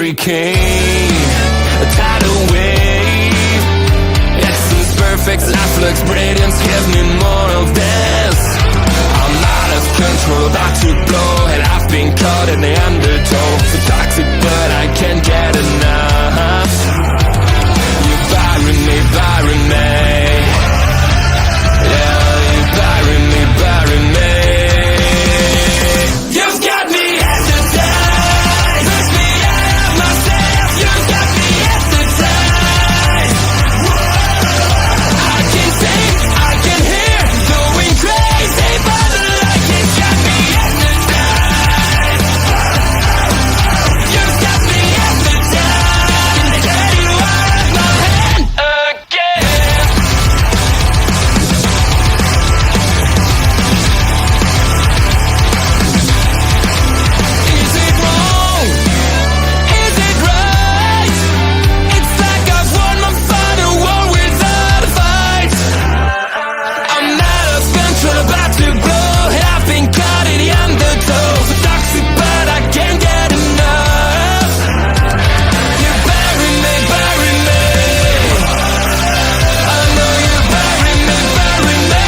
hurricane, a tidal wave. Essence perfect, life looks brilliant. Give me more of this. I'm out of control, about to blow, and I've been caught in the undertow. So toxic, but I can't get enough. You're burying me, burying me. Yeah, you're burying me, burying me. You've got me hypnotized. Push me out of myself. You've got me hypnotized. I can see, I can hear, going crazy, but the light has got me hypnotized. You've got me hypnotized. Get you out of my head again. Is it wrong? Is it right? It's like I've won my final war without a fight. I'm out of control, about to blow, and I've been caught in the undertow. So toxic, but I can't get enough. You bury me, bury me. I know you bury me, bury me.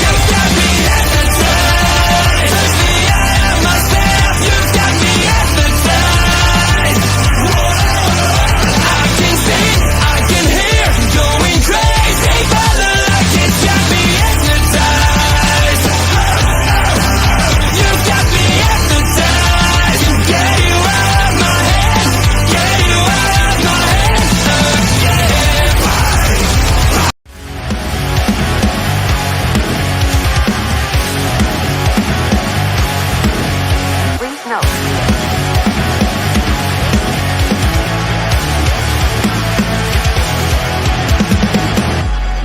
You've got me hypnotized. Push me out of myself. You've got me hypnotized. I can see, I can hear, going crazy, but the light has got me hypnotized. You've got me hypnotized. Get you out of my head. Get you out of my head Please note.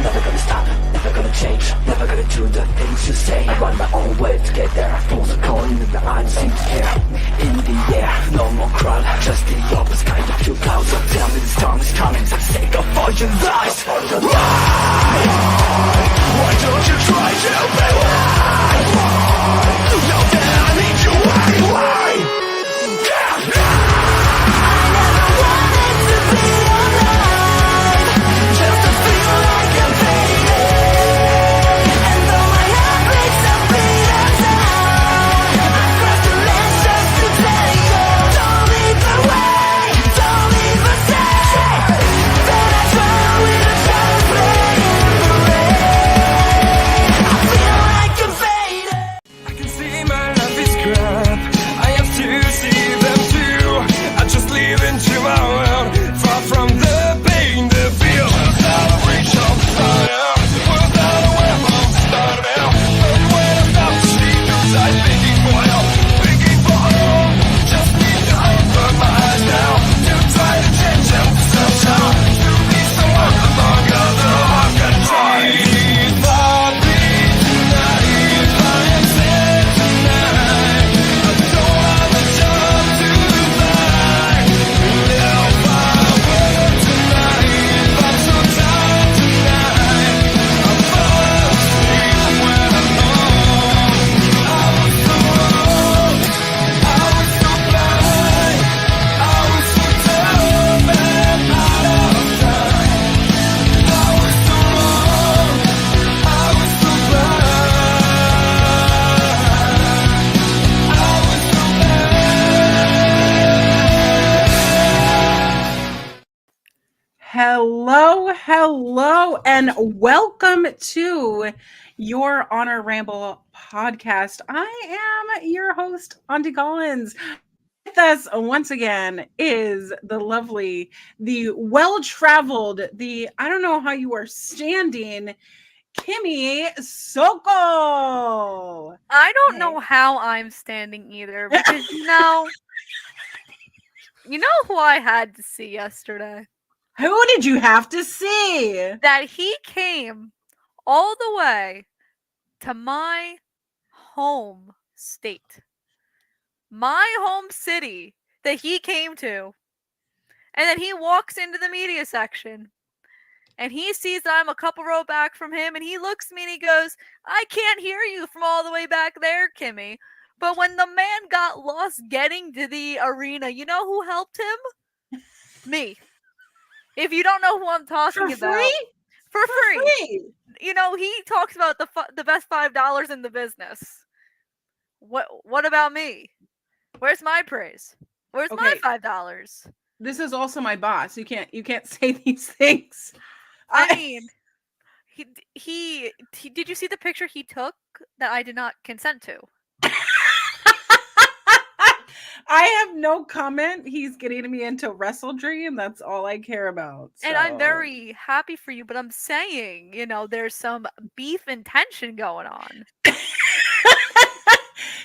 Never gonna stop, never gonna change, never gonna do the things you say. I run my own way to get there. Pulls a coin in the eye, seem to care. In the air, no more crowd, just the opposite kind of few clouds. So tell me this time is coming, for the sake of all your lies. Why don't you try to be why? Know that I need you, why? Just to feel like I'm fading. And though my heart breaks a beat of time, I cross the land just to tell you. Don't leave the way, don't leave a stay. That I try with a child playing the rain. I feel like I'm fading. I can see my life is crap. I have to see them too. I just live into my world, far from the pain, the fear. Without a reach of fire, without a weapon to start out. But when I stop to sleep, I'm thinking for help, thinking for hope. Just need to open my eyes now, to try to change them somehow. To be someone among other heart countries. If I bleed tonight, if I am sad tonight, I don't have a job to find. And if I work tonight, if I'm so tired tonight, I'll fall asleep when I'm home. I was so wrong, I was so blind, I was so dumb and out of time. I was so wrong, I was so blind, I was so Hello, hello, and welcome to your Honor Ramble podcast. I am your host, Auntie Collins. With us once again is the lovely, the well-traveled, the I don't know how you are standing, Kimmy Sokol. I don't know how I'm standing either because you know who I had to see yesterday? Who did you have to see? That he came all the way to my home state, my home city that he came to. And then he walks into the media section and he sees that I'm a couple row back from him, and he looks at me and he goes, "I can't hear you from all the way back there, Kimmy. But when the man got lost getting to the arena, you know who helped him? Me. If you don't know who I'm talking For about, free? for free. You know, he talks about the best $5 in the business. What about me? Where's my praise? Where's Okay. my $5? This is also my boss. You can't say these things. I mean, he did you see the picture he took that I did not consent to? I have no comment. He's getting me into Wrestle Dream. That's all I care about. And I'm so. very happy for you, but I'm saying, you know, there's some beef and tension going on.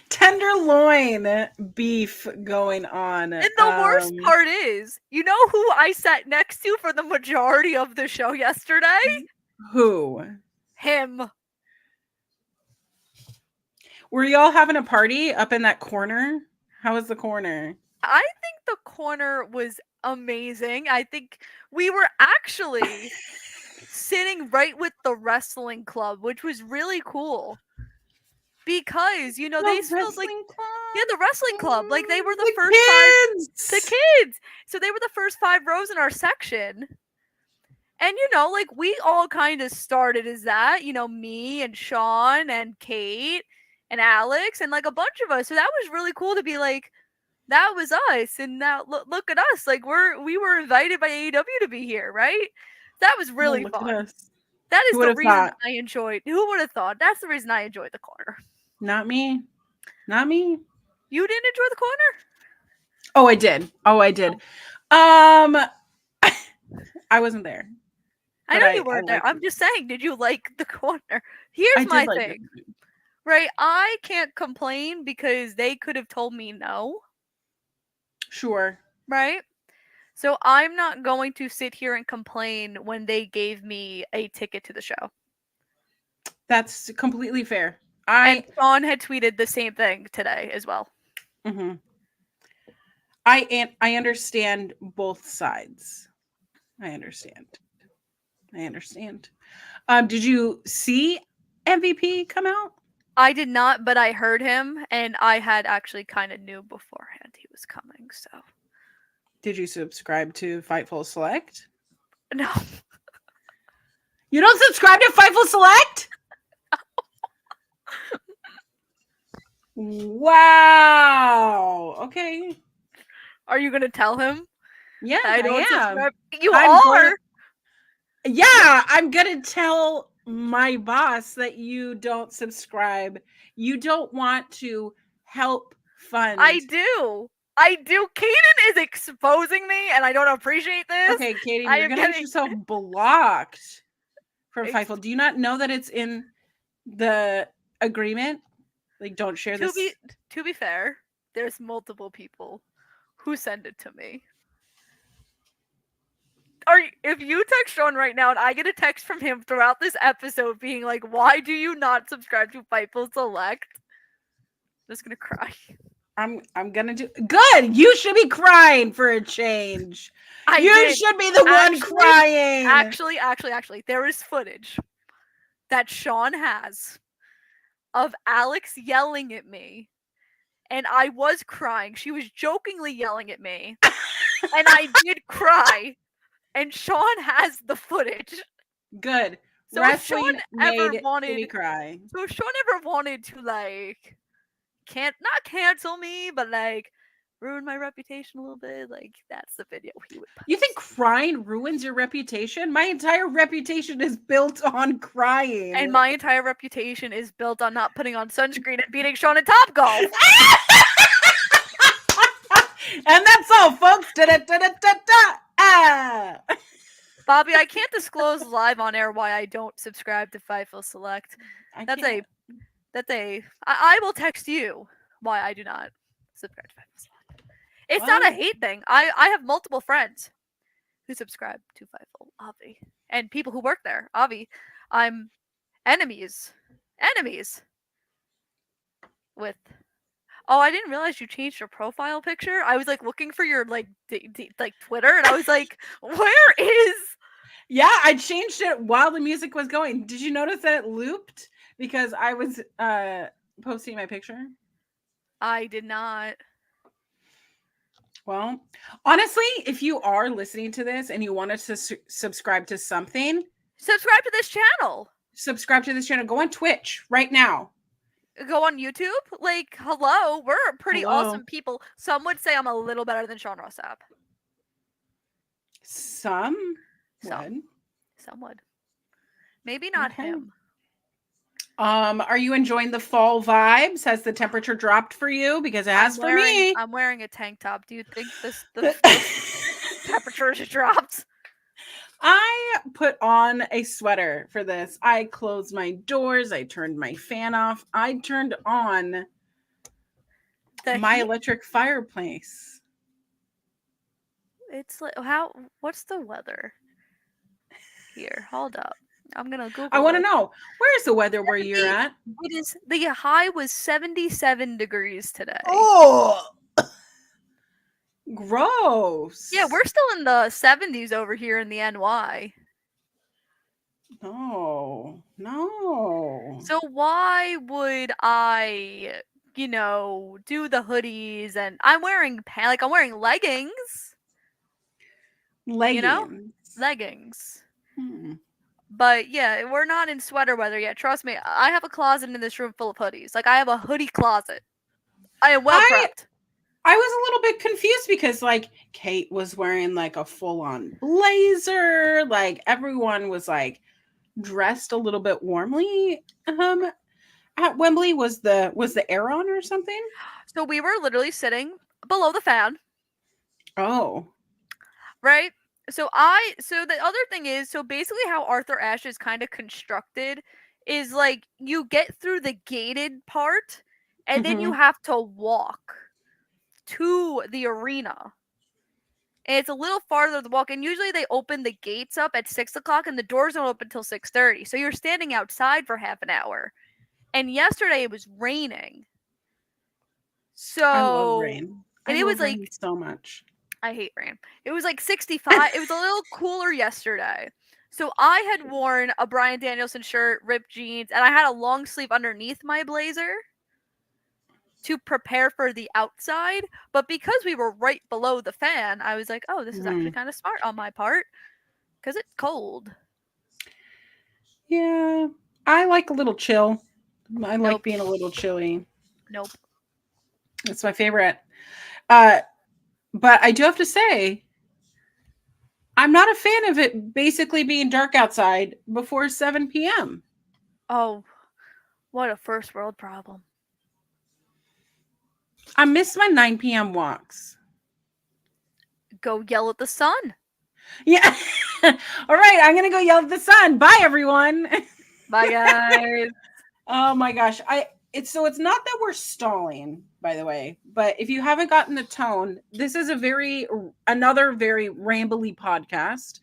Tenderloin beef going on. And the worst part is, you know who I sat next to for the majority of the show yesterday? Who? Him. Were y'all having a party up in that corner? How was the corner? I think the corner was amazing. I think we were actually sitting right with the wrestling club, which was really cool. Because, you know, they felt like the wrestling club. Like they were the first kids! the kids. So they were the first 5 rows in our section. And you know, like we all kind of started as that, you know, me and Sean and Kate and Alex and like a bunch of us. So that was really cool to be like, that was us, and now look at us. Like we were invited by AEW to be here, right? That was really fun. That is the reason I enjoyed. Who would have thought? That's the reason I enjoyed the corner. Not me. Not me. You didn't enjoy the corner? Oh, I did. I wasn't there. I know you weren't there. I'm just saying, did you like the corner? Here's my thing. Right? I can't complain because they could have told me no. Sure. Right? So I'm not going to sit here and complain when they gave me a ticket to the show. That's completely fair. And Sean had tweeted the same thing today as well. Mm-hmm. I understand both sides. I understand. Did you see MVP come out? I did not, but I heard him, and I had actually kind of knew beforehand he was coming, so. Did you subscribe to Fightful Select? No. You don't subscribe to Fightful Select? Wow. Okay. Are you going to tell him? Yeah, I am. Subscribe? You are? Yeah, I'm going to tell my boss that you don't subscribe. You don't want to help fund. I do. Kaden is exposing me, and I don't appreciate this. Okay, Kaden, you're going to get yourself blocked from Fightful. Do you not know that it's in the agreement? Like, don't share this. To be fair, there's multiple people who send it to me. If you text Sean right now and I get a text from him throughout this episode being like, why do you not subscribe to Fightful Select? I'm just gonna cry. I'm gonna do good. You should be crying for a change. You should be the one crying. Actually, there is footage that Sean has of Alex yelling at me, and I was crying. She was jokingly yelling at me, and I did cry. And Sean has the footage. Good. So Wrestling if Sean ever made wanted me cry. So if Sean ever wanted to like not cancel me, but like ruin my reputation a little bit, like that's the video he would post. You think crying ruins your reputation? My entire reputation is built on crying. And my entire reputation is built on not putting on sunscreen and beating Sean at Topgolf. And that's all, folks. Da-da-da-da-da-da. Bobby, I can't disclose live on air why I don't subscribe to Fightful Select. I will text you why I do not subscribe to Fightful Select. It's not a hate thing. I have multiple friends who subscribe to Fightful, Avi, and people who work there. Avi, I'm enemies with. Oh, I didn't realize you changed your profile picture. I was like looking for your like Twitter, and I was like, where is? Yeah, I changed it while the music was going. Did you notice that it looped because I was posting my picture? I did not. Well, honestly, if you are listening to this and you want us to subscribe to something, Subscribe to this channel. subscribe to this channel. Go on Twitch right now. Go on YouTube. Like, hello, we're pretty Hello. awesome people. Some would say I'm a little better than Sean Rossap. Some Some. would. Some would. Maybe not Okay. him. Are you enjoying the fall vibes? Has the temperature dropped for you? Because it has for me. I'm wearing a tank top. Do you think the temperature has dropped? I put on a sweater for this. I closed my doors. I turned my fan off. I turned on my heat? electric fireplace. It's like what's the weather here? Hold up. I'm gonna Google. I want to it. know, where's the weather where you're at? It is the high was 77 degrees today. Oh, gross. Yeah, we're still in the 70s over here in the NY. No. So why would I, do the hoodies and I'm wearing I'm wearing leggings. Leggings. Leggings. Hmm. But yeah, we're not in sweater weather yet. Trust me, I have a closet in this room full of hoodies. Like I have a hoodie closet. I am well prepped. I was a little bit confused because like Kate was wearing like a full-on blazer, like everyone was like dressed a little bit warmly. At Wembley, was the air on or something? So we were literally sitting below the fan, Oh. right? So the other thing is, so basically how Arthur Ashe is kind of constructed is like you get through the gated part and then you Mhm. have to walk to the arena. And it's a little farther to walk, and usually they open the gates up at 6 o'clock and the doors don't open until 6:30. So you're standing outside for half an hour. And yesterday it was raining. So I love rain. and I it was love like rain so much. I hate rain. It was like 65. It was a little cooler yesterday. So I had worn a Bryan Danielson shirt, ripped jeans, and I had a long sleeve underneath my blazer to prepare for the outside. But because we were right below the fan, I was like, oh, this is actually kind of smart on my part because it's cold. Yeah. I like a little chill. I like Nope. being a little chilly. Nope. It's my favorite. But I do have to say, I'm not a fan of it basically being dark outside before 7 p.m. Oh, what a first world problem. I miss my 9 p.m. walks. Go yell at the sun. Yeah. All right, I'm going to go yell at the sun. Bye, everyone. Bye, guys. Oh my gosh. It's not that we're stalling, by the way, but if you haven't gotten the tone, this is another very rambly podcast.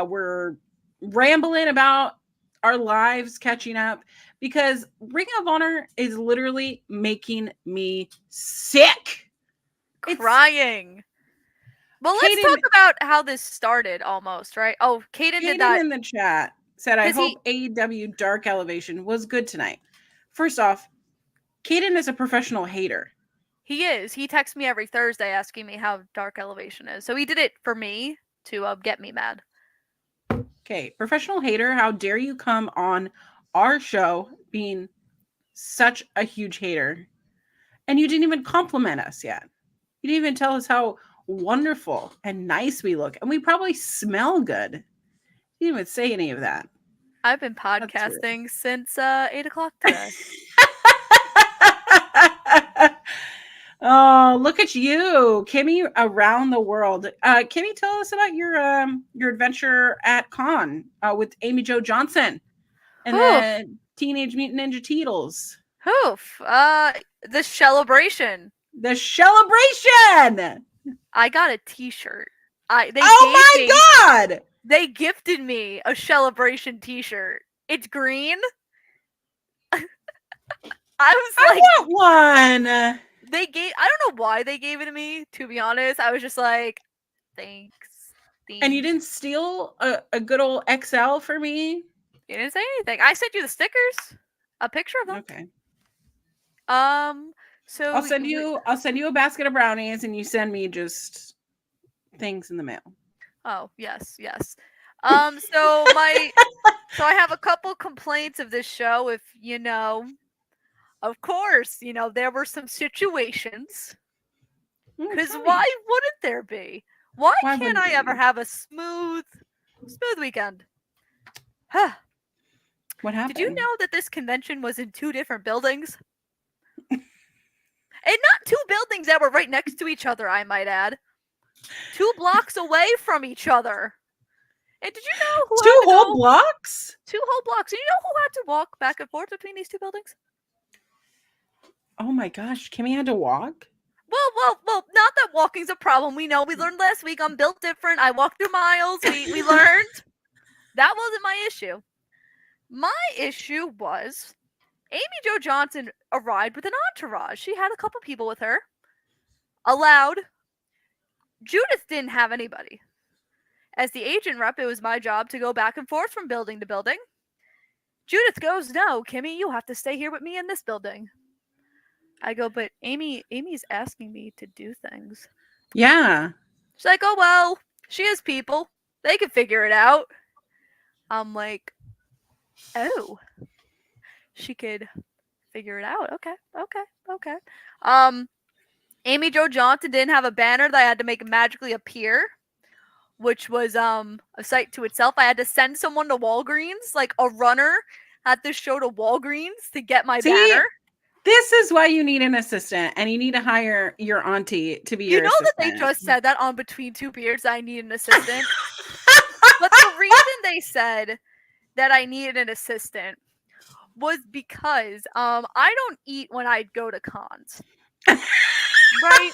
We're rambling about our lives, catching up, because Ring of Honor is literally making me sick. Crying. Well, let's talk about how this started almost, right? Oh, Caden did that. In the chat said, I hope AEW Dark Elevation was good tonight. First off, Caden is a professional hater. He is. He texts me every Thursday asking me how Dark Elevation is. So he did it for me to get me mad. Okay, professional hater, how dare you come on our show being such a huge hater? And you didn't even compliment us yet. You didn't even tell us how wonderful and nice we look. And we probably smell good. You didn't even say any of that. I've been podcasting since 8 o'clock today. Oh, look at you, Kimmy, around the world. Kimmy, tell us about your adventure at con with Amy Jo Johnson and the Teenage Mutant Ninja Turtles. Hoof. The celebration. The celebration. I got a T-shirt. God! They gifted me a celebration T-shirt. It's green. I want one. I don't know why they gave it to me, to be honest. I was just like, thanks. And you didn't steal a good old XL for me? You didn't say anything. I sent you the stickers. A picture of them. Okay. So I'll send you a basket of brownies, and you send me just things in the mail. Oh, yes, yes. So I have a couple complaints of this show. If of course, there were some situations. Because Tell why me. wouldn't there be? Why Why can't wouldn't I there ever be? have a smooth weekend? Huh. What Did you happened? know that this convention was in 2 different buildings? And not 2 buildings that were right next to each other, I might add. 2 blocks away from each other. And did you know who had 2 to whole go? blocks? 2 whole blocks. And you know who had to walk back and forth between these 2 buildings? Oh my gosh, Kimmy had to walk? Well, not that walking's a problem. We know. We learned last week I'm built different. I walk through miles. We learned. That wasn't my issue. My issue was Amy Jo Johnson arrived with an entourage. She had a couple people with her. Allowed. Judith didn't have anybody. As the agent rep, it was my job to go back and forth from building to building. Judith goes, "No, Kimmy, you have to stay here with me in this building." I go, "But Amy's asking me to do things." Yeah. She's like, "Oh, well, she has people. They can figure it out." I'm like, "Oh, she could figure it out. Okay. Amy Jo Johnson didn't have a banner that I had to make magically appear, which was a sight to itself. I had to send someone to Walgreens, like a runner at this show to Walgreens to get my See, banner. this is why you need an assistant, and you need to hire your auntie to be You your know that they assistant. just said that on Between Two Beards I need an assistant. But the reason they said that I needed an assistant was because I don't eat when I go to cons. Right?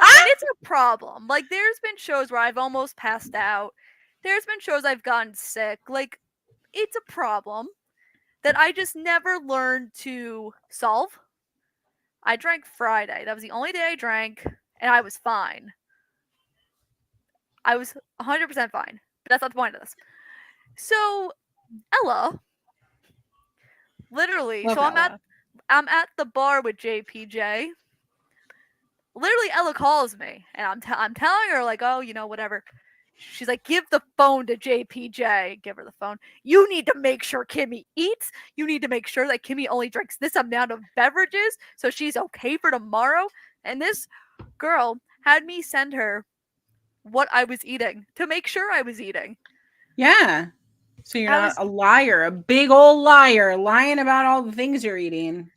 And it's a problem. Like, there's been shows where I've almost passed out. There's been shows I've gotten sick. Like, it's a problem that I just never learned to solve. I drank Friday. That was the only day I drank, and I was fine. I was 100% fine. But that's not the point of this. So, Ella, literally, Love Ella. I'm at the bar with JPJ. Literally, Ella calls me, and I'm telling her, like, "Oh, whatever." She's like, "Give the phone to JPJ." Give her the phone. "You need to make sure Kimmy eats. You need to make sure that Kimmy only drinks this amount of beverages so she's okay for tomorrow." And this girl had me send her what I was eating to make sure I was eating. Yeah. So you're I not was a liar, a big old liar, lying about all the things you're eating.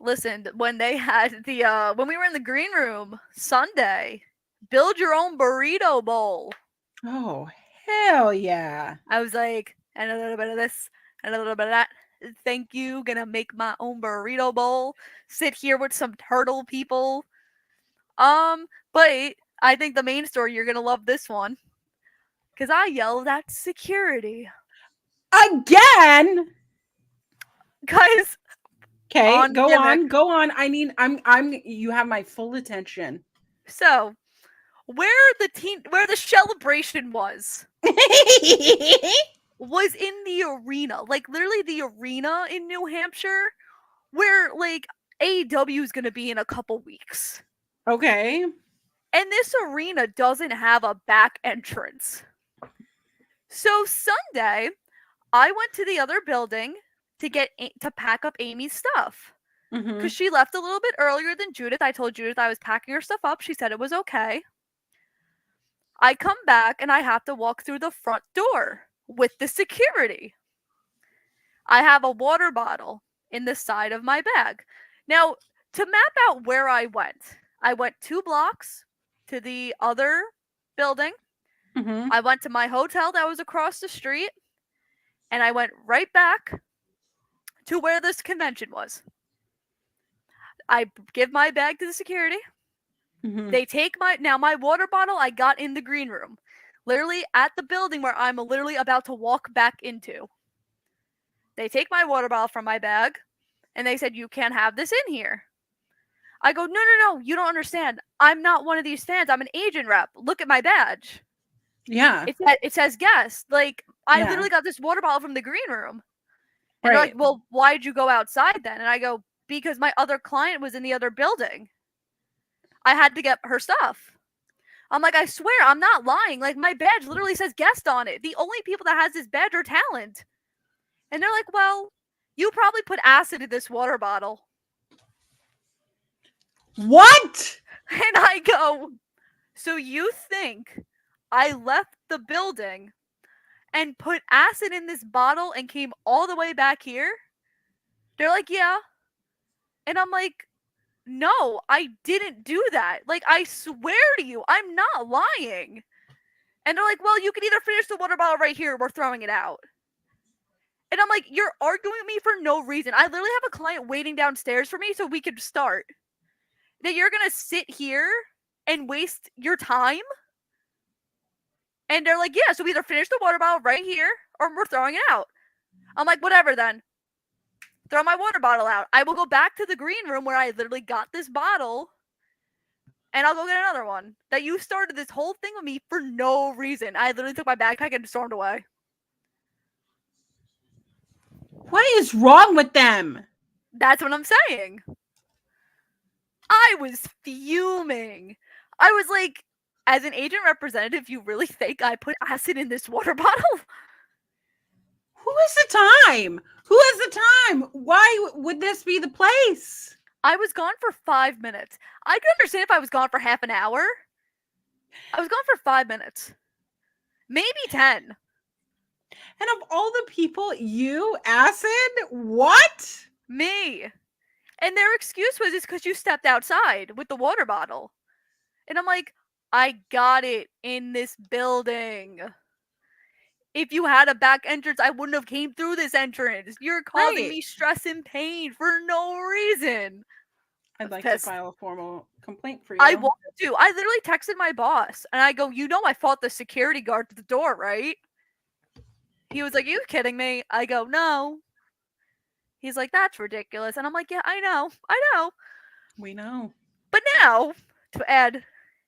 Listen, when they had when we were in the green room Sunday, build your own burrito bowl. Oh, hell yeah. I was like, and a little bit of this, and a little bit of that. Thank you. Gonna make my own burrito bowl. Sit here with some turtle people. But I think the main story, you're gonna love this one. Cause I yelled at security. Again. Guys, Okay, on go gimmick. on, go on. I'm you have my full attention. So where the celebration was in the arena. Like, literally the arena in New Hampshire where, like, AEW is going to be in a couple weeks. Okay. And this arena doesn't have a back entrance. So Sunday, I went to the other building to pack up Amy's stuff. Mhm. Because she left a little bit earlier than Judith. I told Judith I was packing her stuff up. She said it was okay. I come back and I have to walk through the front door with the security. I have a water bottle in the side of my bag. Now, to map out where I went 2 blocks to the other building. Mhm. I went to my hotel that was across the street, and I went right back to where this convention was. I give my bag to the security. Mhm. They take my water bottle I got in the green room, literally at the building where I'm literally about to walk back into. They take my water bottle from my bag, and they said, "You can't have this in here." I go, no, you don't understand. I'm not one of these fans. I'm an agent rep. Look at my badge. Yeah. It says guest. Like, I Yeah. literally got this water bottle from the green room. And they're Right. like, "Well, why'd you go outside then?" And I go, because my other client was in the other building. I had to get her stuff. I'm like, I swear, I'm not lying. Like, my badge literally says guest on it. The only people that has this badge are talent. And they're like, well, you probably put acid in this water bottle. What? And I go, so you think I left the building and put acid in this bottle and came all the way back here? They're like, yeah. And I'm like, no, I didn't do that. Like, I swear to you, I'm not lying. And they're like, well, you can either finish the water bottle right here or we're throwing it out. And I'm like, you're arguing with me for no reason. I literally have a client waiting downstairs for me so we could start. That you're going to sit here and waste your time? And they're like, yeah, so we either finish the water bottle right here or we're throwing it out. I'm like, whatever then. Throw my water bottle out. I will go back to the green room where I literally got this bottle and I'll go get another one. That you started this whole thing with me for no reason. I literally took my backpack and stormed away. What is wrong with them? That's what I'm saying. I was fuming. I was like, as an agent representative, you really think I put acid in this water bottle? Who has the time? Who has the time? Why would this be the place? I was gone for 5 minutes. I could understand if I was gone for half an hour. I was gone for 5 minutes. Maybe 10. And of all the people, you, acid? What? Me. And their excuse was it's because you stepped outside with the water bottle. And I'm like, I got it in this building. If you had a back entrance, I wouldn't have came through this entrance. You're causing me stress and pain for no reason. I'd like pissed. to file a formal complaint for you. I wanted to. I literally texted my boss and I go, you know I fought the security guard at the door, right? He was like, you kidding me? I go, no. He's like, that's ridiculous. And I'm like, yeah, I know. We know. But now, to add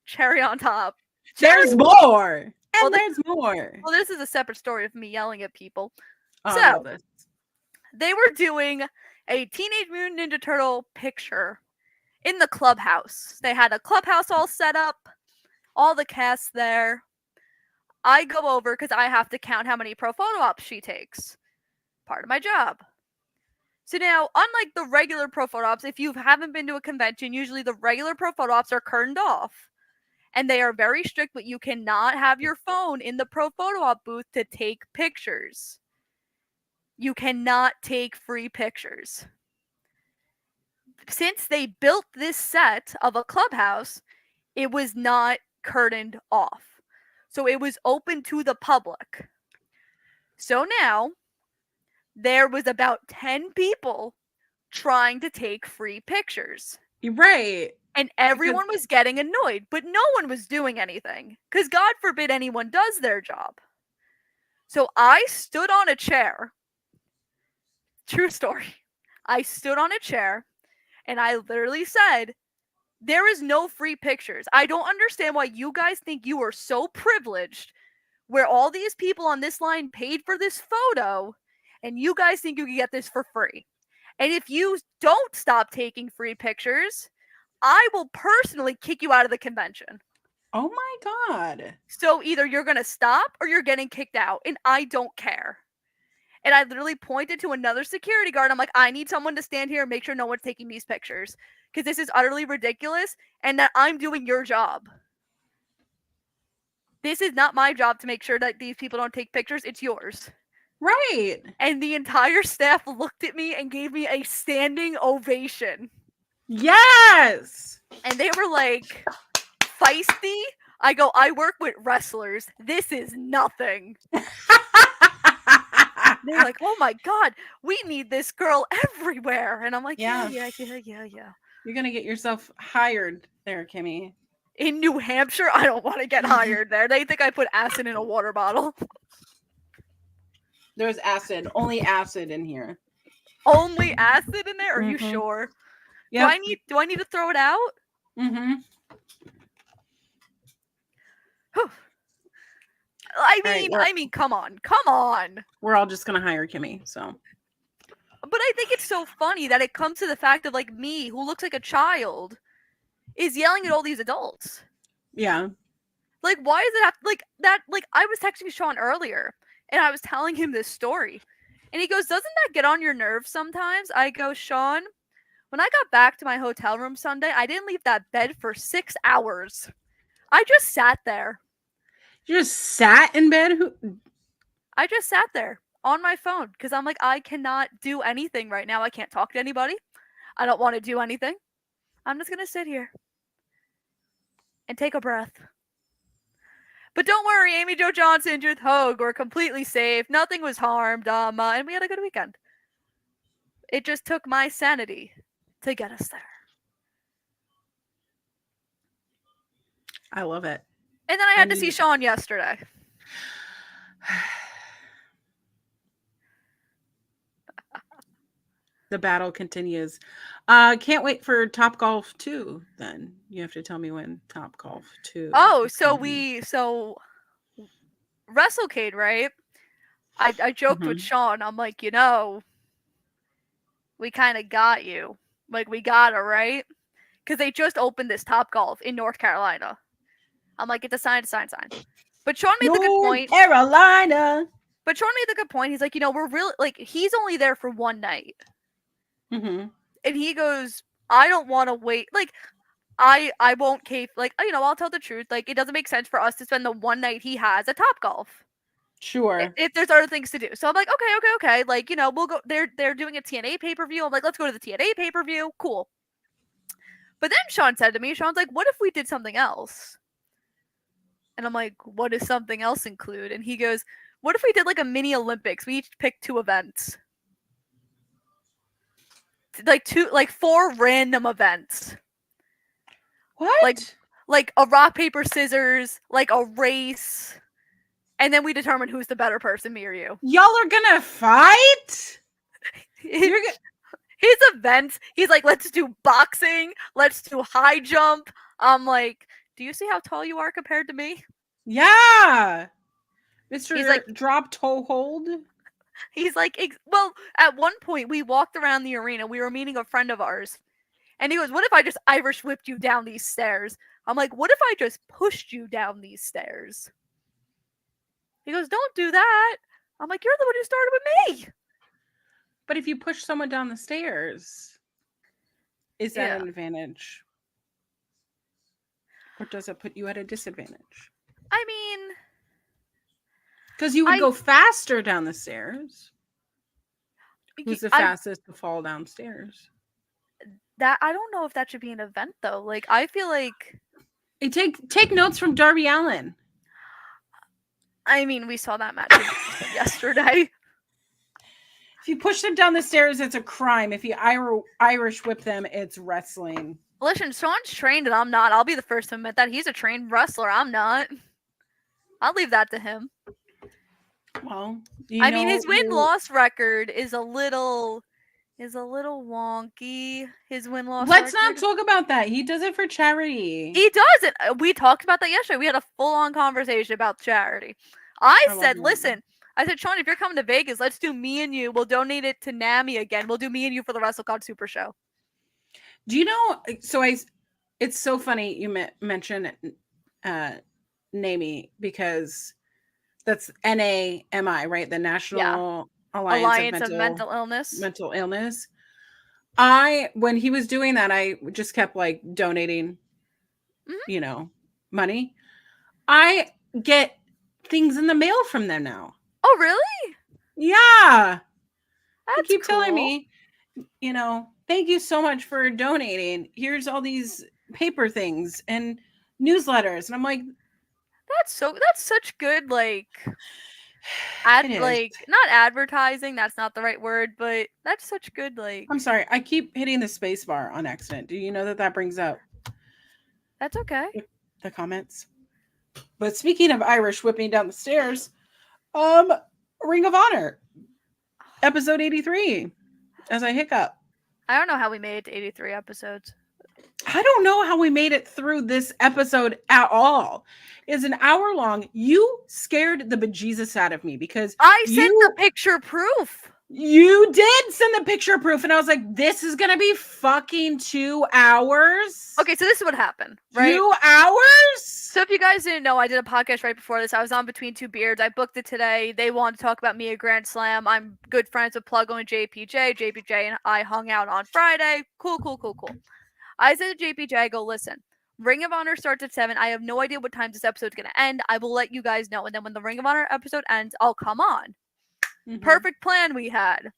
cherry on top. There's more. And Well, there's more. Well, this is a separate story of me yelling at people. Oh, So- I love this. They were doing a Teenage Mutant Ninja Turtle picture in the clubhouse. They had a clubhouse all set up, all the cast there. I go over because I have to count how many pro photo ops she takes. Part of my job. So now, unlike the regular pro photo ops, if you haven't been to a convention, usually the regular pro photo ops are curtained off. And they are very strict, but you cannot have your phone in the pro photo op booth to take pictures. You cannot take free pictures. Since they built this set of a clubhouse, it was not curtained off. So it was open to the public. So now, there was about 10 people trying to take free pictures. You're right. And everyone was getting annoyed, but no one was doing anything. Because God forbid anyone does their job. So I stood on a chair. True story. I stood on a chair and I literally said, there is no free pictures. I don't understand why you guys think you are so privileged where all these people on this line paid for this photo and you guys think you can get this for free. And if you don't stop taking free pictures, I will personally kick you out of the convention. Oh my God. So either you're going to stop or you're getting kicked out, and I don't care. And I literally pointed to another security guard. I'm like, I need someone to stand here and make sure no one's taking these pictures because this is utterly ridiculous and that I'm doing your job. This is not my job to make sure that these people don't take pictures. It's yours. Right. And the entire staff looked at me and gave me a standing ovation. Yes. And they were like, feisty? I go, I work with wrestlers. This is nothing. They're like, oh my God, we need this girl everywhere. And I'm like, yeah. You're going to get yourself hired there, Kimmy. In New Hampshire, I don't want to get hired there. They think I put acid in a water bottle. There's acid. Only acid in here. Only acid in there? Are you Mhm. sure? Yeah. Do I need to throw it out? Mm-hmm. I mean, come on. We're all just going to hire Kimmy, so. But I think it's so funny that it comes to the fact of like me, who looks like a child, is yelling at all these adults. Yeah. Like, why is it like that? Like, I was texting Sean earlier, and I was telling him this story, and he goes, "Doesn't that get on your nerves sometimes?" I go, "Sean, when I got back to my hotel room Sunday, I didn't leave that bed for 6 hours. I just sat there. You just sat in bed? I just sat there on my phone because I'm like, I cannot do anything right now. I can't talk to anybody. I don't want to do anything. I'm just gonna sit here and take a breath." But don't worry, Amy Jo Johnson, Judith Hogue were completely safe. Nothing was harmed. And we had a good weekend. It just took my sanity to get us there. I love it. And then I had to see Sean yesterday. The battle continues. Can't wait for Top Golf 2 then. You have to tell me when Top Golf 2. Oh, so WrestleCade, right? I joked with Sean. I'm like, we kind of got you. Like, we got it, right? Because they just opened this Top Golf in North Carolina. I'm like, it's a sign. But Sean made the good point. Carolina. But Sean made the good point. He's like, we're really, like, he's only there for one night. Mm-hmm. And he goes, I don't want to wait. Like, I won't cave. Like, I'll tell the truth. Like, it doesn't make sense for us to spend the one night he has at Top Golf. Sure. If there's other things to do. So I'm like, okay. Like, we'll go. They're doing a TNA pay-per-view. I'm like, let's go to the TNA pay-per-view. Cool. But then Sean's like, what if we did something else? And I'm like, what does something else include? And he goes, what if we did like a mini Olympics? We each picked 2 events. Like 4 random events. What? Like a rock, paper, scissors, like a race. And then we determine who's the better person, me or you. Y'all are gonna fight? His events, he's like, let's do boxing, let's do high jump. I'm like, do you see how tall you are compared to me? Yeah. Mr. He's like, drop toe hold. He's like, well, at one point we walked around the arena. We were meeting a friend of ours. And he goes, what if I just Irish whipped you down these stairs? I'm like, what if I just pushed you down these stairs? He goes, don't do that. I'm like, you're the one who started with me. But if you push someone down the stairs, is that an advantage? Or does it put you at a disadvantage? I mean, because you would go faster down the stairs. Who's the fastest to fall downstairs? That I don't know if that should be an event though. Like, I feel like take notes from Darby Allin. I mean, we saw that match yesterday. If you push them down the stairs, it's a crime. If you Irish whip them, it's wrestling. Listen, Sean's trained and I'm not. I'll be the first to admit that. He's a trained wrestler. I'm not. I'll leave that to him. Well, I mean, his win-loss record is a little wonky. His win-loss Let's record. not talk about that. He does it for charity. He does it. We talked about that yesterday. We had a full-on conversation about charity. I said, listen, I said, Sean, if you're coming to Vegas, let's do me and you. We'll donate it to NAMI again. We'll do me and you for the WrestleCon Super Show. Do you know? So it's so funny you mention NAMI because that's NAMI, right? The National Alliance of Mental Illness. Mental illness. When he was doing that, I just kept like donating, money. I get things in the mail from them now. Oh, really? Yeah. That's they keep cool. telling me, thank you so much for donating. Here's all these paper things and newsletters. And I'm like, that's such good, like, not advertising, that's not the right word, but that's such good, like. I'm sorry, I keep hitting the space bar on accident. Do you know that brings up? That's okay. The comments. But speaking of Irish whipping down the stairs, Ring of Honor, episode 83, as I hiccup. I don't know how we made it to 83 episodes. I don't know how we made it through this episode at all. It's an hour long. You scared the bejesus out of me because I sent the picture proof. You did send the picture proof, and I was like, this is gonna be fucking 2 hours. Okay, so this is what happened, right? 2 hours? So if you guys didn't know, I did a podcast right before this. I was on Between Two Beards. I booked it today. They wanted to talk about me at Grand Slam. I'm good friends with Pluggo and JPJ. JPJ and I hung out on Friday. Cool. I said to JPJ, I go, listen, Ring of Honor starts at 7. I have no idea what time this episode's going to end. I will let you guys know. And then when the Ring of Honor episode ends, I'll come on. Mhm. Perfect plan we had.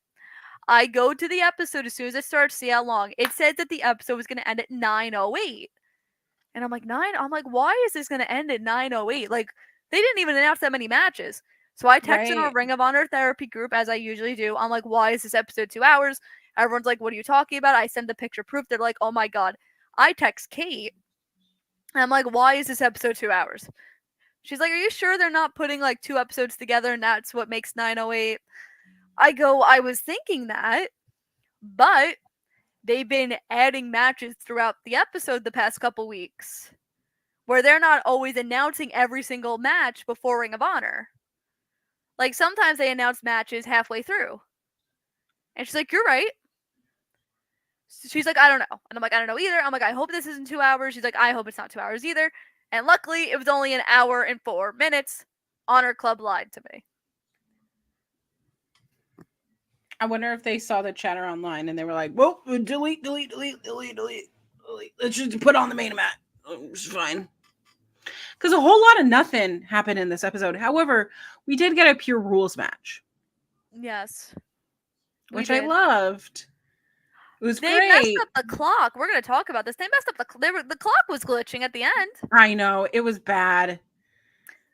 I go to the episode as soon as it starts, see how long. It said that the episode was going to end at 9:08. And I'm like, 9? I'm like, why is this going to end at 9:08? Like, they didn't even announce that many matches. So I texted our Right. Ring of Honor therapy group, as I usually do. I'm like, why is this episode 2 hours? Everyone's like, what are you talking about? I send the picture proof. They're like, oh my God. I text Kate. And I'm like, why is this episode 2 hours? She's like, are you sure they're not putting like 2 episodes together and that's what makes 9:08? I go, I was thinking that, but they've been adding matches throughout the episode the past couple weeks where they're not always announcing every single match before Ring of Honor. Like sometimes they announce matches halfway through. And she's like, you're right. She's like, I don't know. And I'm like, I don't know either. I'm like, I hope this isn't 2 hours. She's like, I hope it's not 2 hours either. And luckily, it was only an hour and 4 minutes. Honor Club lied to me. I wonder if they saw the chatter online and they were like, well, delete. Let's just put on the main event. It's fine. Because a whole lot of nothing happened in this episode. However, we did get a Pure Rules match. Yes. Which I loved. It was They great. messed up the clock. We're going to talk about this. They messed up the clock was glitching at the end. I know. It was bad.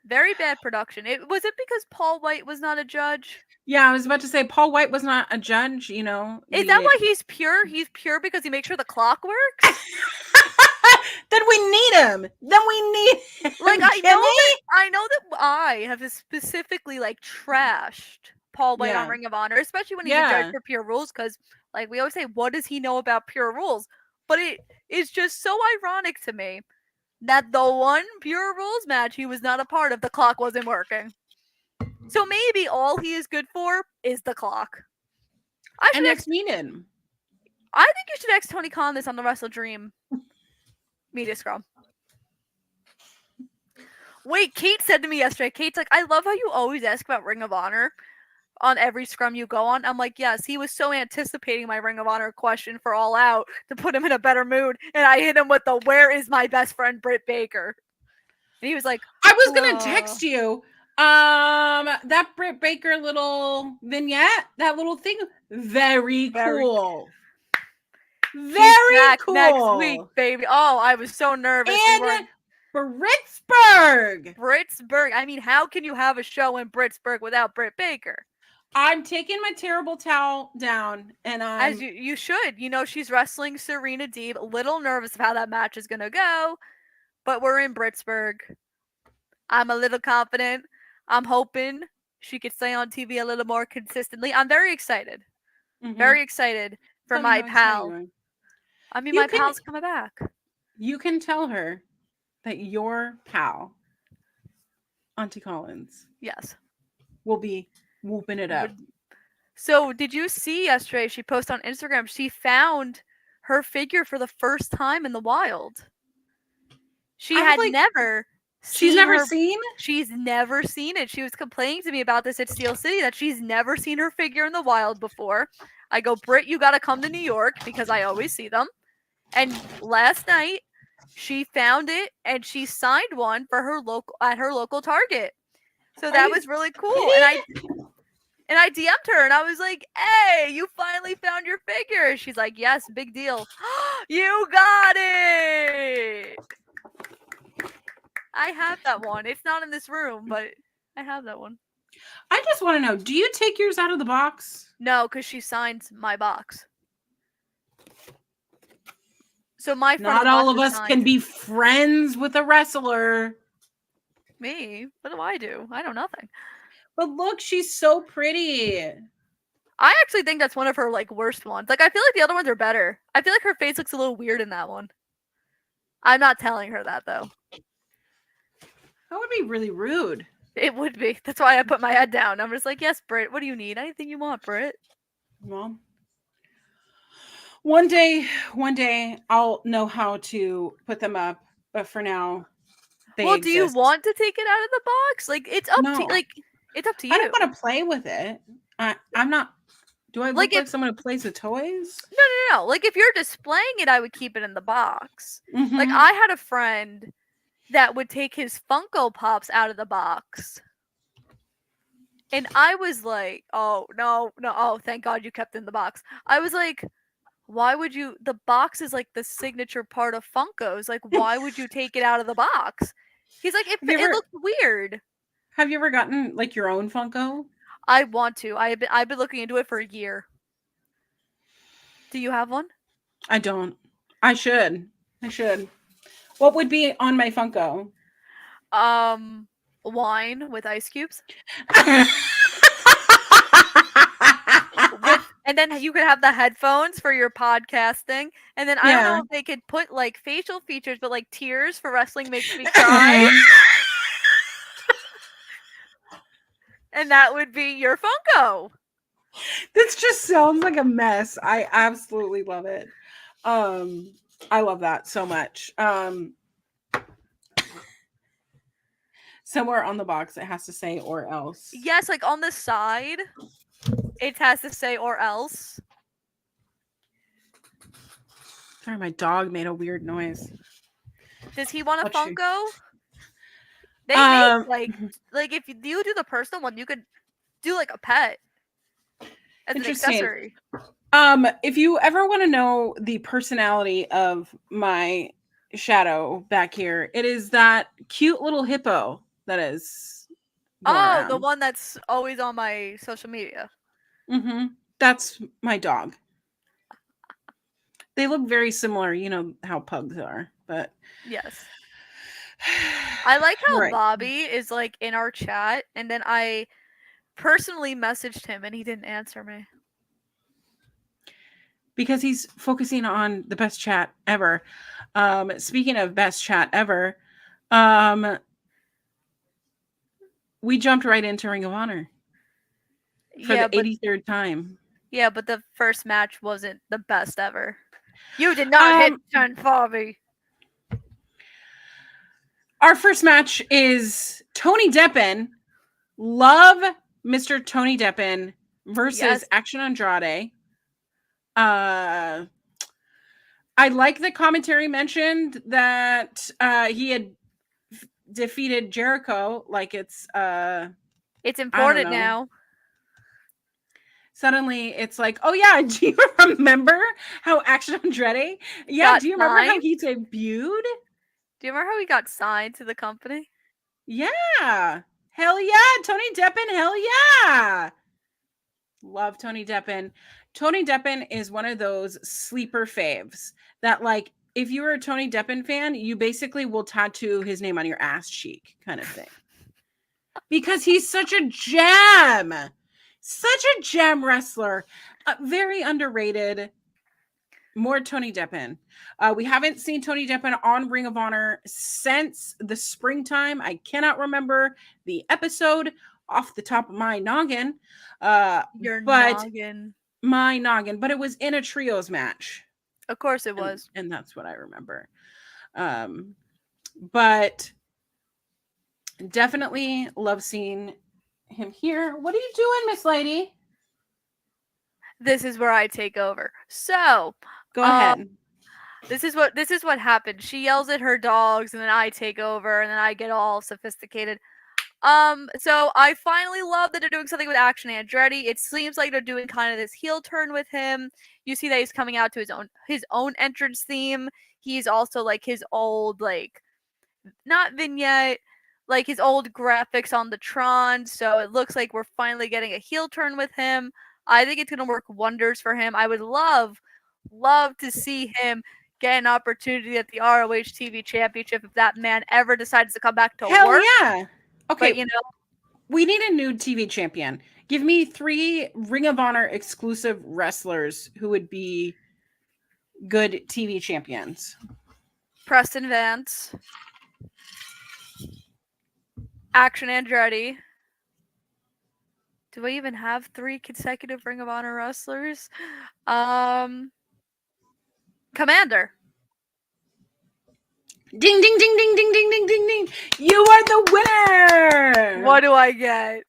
Very bad production. Was it because Paul White was not a judge? Yeah, I was about to say Paul White was not a judge, you know. Is that why he's pure? He's pure because he makes sure the clock works? Then we need him. Then we need him. Like I know that I have specifically like trashed Paul White on Ring of Honor, especially when he's a judge for Pure Rules, because like we always say, what does he know about Pure Rules? But it is just so ironic to me that the one Pure Rules match he was not a part of, the clock wasn't working. So maybe all he is good for is the clock. And next meeting. I think you should ask Tony Khan this on the Wrestle Dream media scrum. Wait, Kate said to me yesterday, Kate's like, I love how you always ask about Ring of Honor on every scrum you go on. I'm like, yes, he was so anticipating my Ring of Honor question for All Out to put him in a better mood. And I hit him with the, where is my best friend Britt Baker? And he was like, I was going to text you. That Britt Baker little vignette, that little thing, very cool. Very cool. Next week, baby. Oh, I was so nervous. And Britsburg. I mean, how can you have a show in Britsburg without Britt Baker? I'm taking my terrible towel down, and as you should. You know, she's wrestling Serena Deeb. A little nervous of how that match is gonna go, but we're in Britsburg. I'm a little confident. I'm hoping she could stay on TV a little more consistently. I'm very excited. Mm-hmm. Very excited for my pal. I mean, my pal's coming back. You can tell her that your pal, Auntie Collins, yes, will be whooping it up. So, did you see yesterday? She posted on Instagram. She found her figure for the first time in the wild. She had never. She's never seen? She's never seen it. She was complaining to me about this at Steel City, that she's never seen her figure in the wild before. I go, Britt, you got to come to New York because I always see them. And last night, she found it and she signed one for her local Target. So that was really cool. And I DM'd her and I was like, hey, you finally found your figure. She's like, yes, big deal. You got it. I have that one. It's not in this room, but I have that one. I just want to know, do you take yours out of the box? No, because she signed my box. So my not all of us can be friends with a wrestler. Me? What do? I know nothing. But look, she's so pretty. I actually think that's one of her like worst ones. Like I feel like the other ones are better. I feel like her face looks a little weird in that one. I'm not telling her that though. That would be really rude. It would be. That's why I put my head down. I'm just like, yes, Britt. What do you need? Anything you want, Britt. Well, one day I'll know how to put them up, but for now they Well, do you exist. want to take it out of the box? Like, it's up to No, it's up to I you. don't want to play with it. I'm not. Do I Like look like if someone who plays with toys? no. Like if you're displaying it, I would keep it in the box. Like Mhm. I had a friend that would take his Funko Pops out of the box. And I was like, "Oh, no. Oh, thank God you kept in the box." I was like, "Why would you the box is like the signature part of Funkos. Like why would you take it out of the box?" He's like, Have you it ever looks weird." gotten like your own Funko? I want to. I've been looking into it for a year. Do you have one? I don't. I should. I should. What would be on my Funko? Wine with ice cubes. And then you could have the headphones for your podcasting. And then I don't know Yeah. if they could put like facial features, but like tears for wrestling makes me cry. And that would be your Funko. This just sounds like a mess. I absolutely love it. I love that so much. Somewhere on the box it has to say or else. Yes, like on the side, it has to say or else. Sorry, my dog made a weird noise. Does he want a Let's see. Funko? They Um, make like if you do the personal one, you could do like a pet as an Interesting. accessory. If you ever want to know the personality of my shadow back here, it is that cute little hippo that is going Oh, the around. one that's always on my social media. Mm-hmm. That's my dog. They look very similar, you know how pugs are, but Yes. I like how right. Bobby is like in our chat, and then I personally messaged him and he didn't answer me. Because he's focusing on the best chat ever. Speaking of best chat ever, we jumped right into Ring of Honor for Yeah, the but 83rd time. the first match wasn't the best ever. You did not hit 10, Bobby. Our first match is Tony Deppen. Love Mr. Tony Deppen versus Yes. Action Andrade. I like the commentary mentioned that he had defeated Jericho. Like It's I don't important know. now. Suddenly it's like, oh yeah, do you remember how Action Andretti? Yeah, Got do you remember how signed? he debuted? Do you remember how he got signed to the company? Yeah. Hell yeah, Tony Deppen, hell yeah. Love Tony Deppen. Tony Deppen is one of those sleeper faves that, like, if you were a Tony Deppen fan, you basically will tattoo his name on your ass cheek kind of thing. Because he's such a gem. Such a gem wrestler. Very underrated. More Tony Deppen. We haven't seen Tony Deppen on Ring of Honor since the springtime. I cannot remember the episode off the top of my noggin. Your But noggin. my noggin, but it was in a trios match. Of course it was. And that's what I remember. But definitely love seeing him here. What are you doing, Miss Lady? This is where I take over. So, Go ahead. this is what happened. She yells at her dogs, and then I take over, and then I get all sophisticated. So I finally love that they're doing something with Action Andretti. It seems like they're doing kind of this heel turn with him. You see that he's coming out to his own entrance theme. He's also like his old not vignette, like his old graphics on the Tron. So it looks like we're finally getting a heel turn with him. I think it's gonna work wonders for him. I would love to see him get an opportunity at the ROH TV Championship if that man ever decides to come back to Hell work. yeah. Okay, But, you know, we need a new TV champion. Give me 3 Ring of Honor exclusive wrestlers who would be good TV champions. Preston Vance. Action Andretti. Do I even have 3 consecutive Ring of Honor wrestlers? Commander. Ding, ding, ding, ding, ding, ding, ding, ding, ding. You are the winner. What do I get?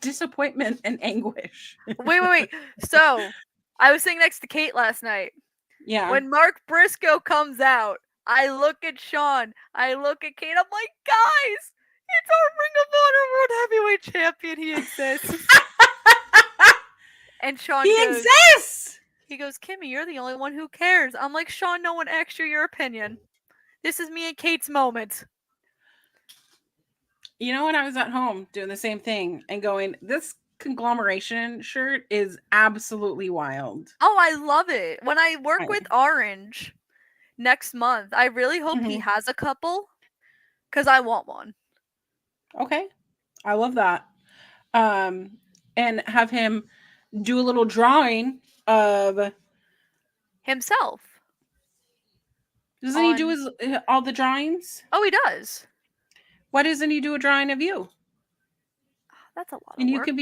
Disappointment and anguish. Wait. So, I was sitting next to Kate last night. Yeah. When Mark Briscoe comes out, I look at Sean, I look at Kate, I'm like, guys, it's our Ring of Honor World Heavyweight Champion. He exists. And Sean He goes, exists. he goes, Kimmy, you're the only one who cares. I'm like, Sean, no one asked you your opinion. This is me and Kate's moment. You know, when I was at home doing the same thing and going, this conglomeration shirt is absolutely wild. Oh, I love it. When I work Right. with Orange next month, I really hope he Mhm. has a couple because I want one. Okay. I love that. And have him do a little drawing of, Himself. doesn't he do On- his all the drawings? Oh, he does. Why doesn't he do a drawing of you? That's a lot And of you work could for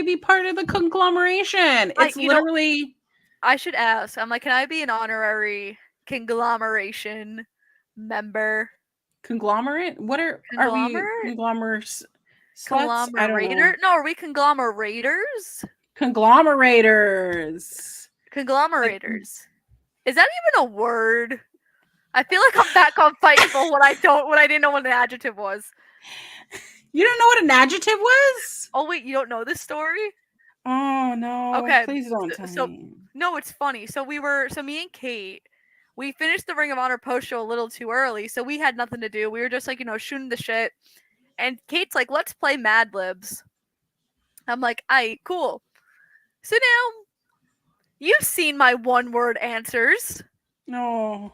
be him. part of the conglomeration. It's you know- literally I should ask. I'm like, can I be an honorary conglomeration member? conglomerate. What are we Conglomerate? conglomerates? Sluts? I don't know. Conglomerator? No, are we conglomerators? Conglomerators. Conglomerators. Is that even a word? I feel like I'm back on Fightful when I didn't know what an adjective was. You don't know what an adjective was? Oh wait, you don't know this story? Oh no. Okay, Please don't tell so- me. No, it's funny. So me and Kate, we finished the Ring of Honor post show a little too early, so we had nothing to do. We were just like, shooting the shit. And Kate's like, let's play Mad Libs. I'm like, aight, cool. So now, you've seen my one-word answers. No.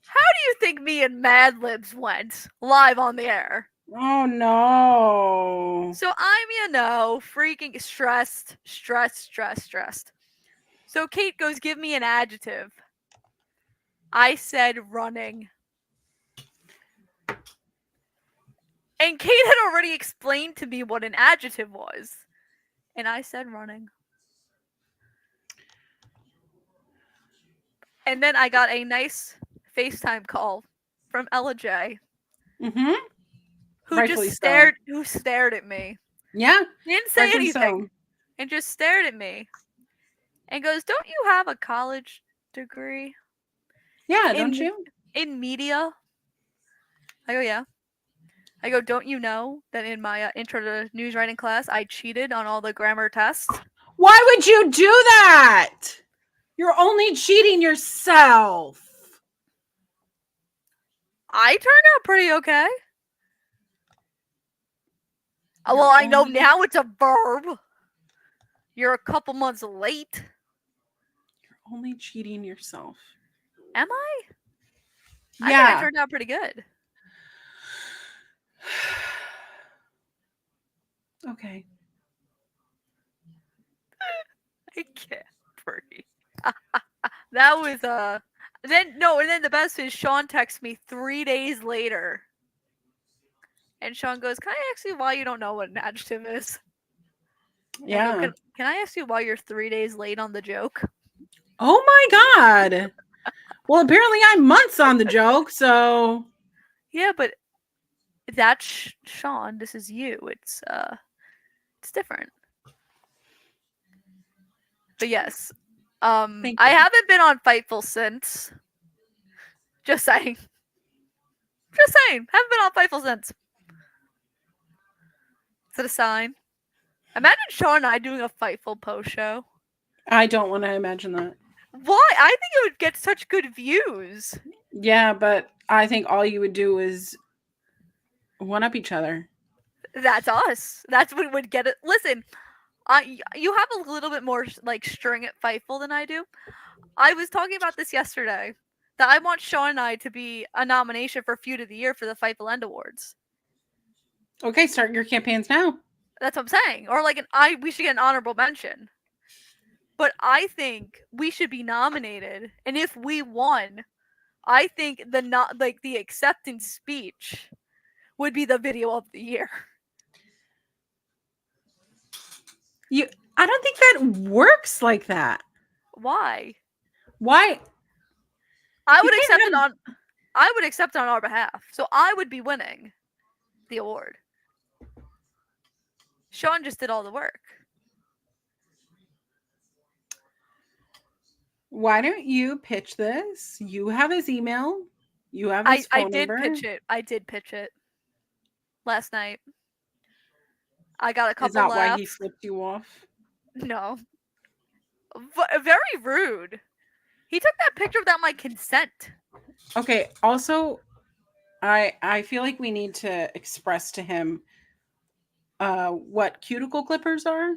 How do you think me and Mad Libs went live on the air? Oh no. So I'm, freaking stressed. So Kate goes, give me an adjective. I said running. And Kate had already explained to me what an adjective was. And I said running. And then I got a nice FaceTime call from Ella J, Mm-hmm. who Rightfully just so. stared at me. Yeah. Didn't say Rightfully anything. so. And just stared at me. And goes, don't you have a college degree Yeah, don't you? in media? I go, yeah. I go, don't you know that in my intro to news writing class, I cheated on all the grammar tests? Why would you do that? You're only cheating yourself. I turned out pretty okay. You're Well, I know only- now it's a verb. You're a couple months late. You're only cheating yourself. Am I? I think Yeah. I turned out pretty good. Okay. I can't breathe. That was and then the best is Sean texts me 3 days later. And Sean goes, can I ask you why you don't know what an adjective is? And I go, Yeah. can I ask you why you're 3 days late on the joke? Oh my god. Well, apparently I'm months on the joke, so Yeah, but that's Sean. This is you. It's different. But yes, Thank I you. haven't been on Fightful since. Just saying. Haven't been on Fightful since. Is it a sign? Imagine Sean and I doing a Fightful post show. I don't want to imagine that. Why? I think it would get such good views. Yeah, but I think all you would do is one up each other. That's us. That's what would get it. Listen, you have a little bit more like string at Fightful than I do. I was talking about this yesterday. That I want Sean and I to be a nomination for Feud of the Year for the Fightful End Awards. Okay, start your campaigns now. That's what I'm saying. Or like we should get an honorable mention. But I think we should be nominated, and if we won, I think the acceptance speech would be the video of the year. I don't think that works like that. Why? Why? I You would can't accept it have- on our behalf. So I would be winning the award. Sean just did all the work. Why don't you pitch this? You have his email. You have his I phone did number. pitch it. I did pitch it last night. I got a couple Is that why he laughs. flipped you off? No. Very rude. He took that picture without my consent. Okay. Also, I feel like we need to express to him what cuticle clippers are.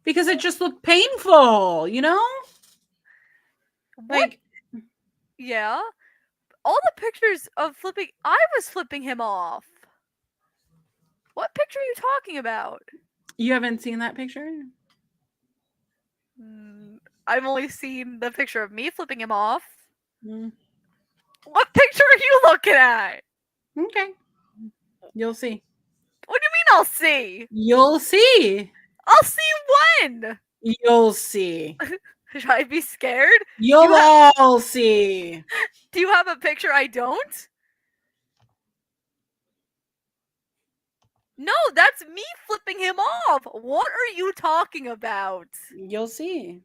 Because it just looked painful, you know? What? Like, Yeah. All the pictures of flipping. I was flipping him off. What picture are you talking about? you haven't seen that picture? I've only seen the picture of me flipping him off. Mm, What picture are you looking at? okay. You'll see. What do you mean I'll see? You'll see. I'll see when? You'll see. Should I be scared? You'll all see. Do you have a picture I don't? No, that's me flipping him off. What are you talking about? You'll see.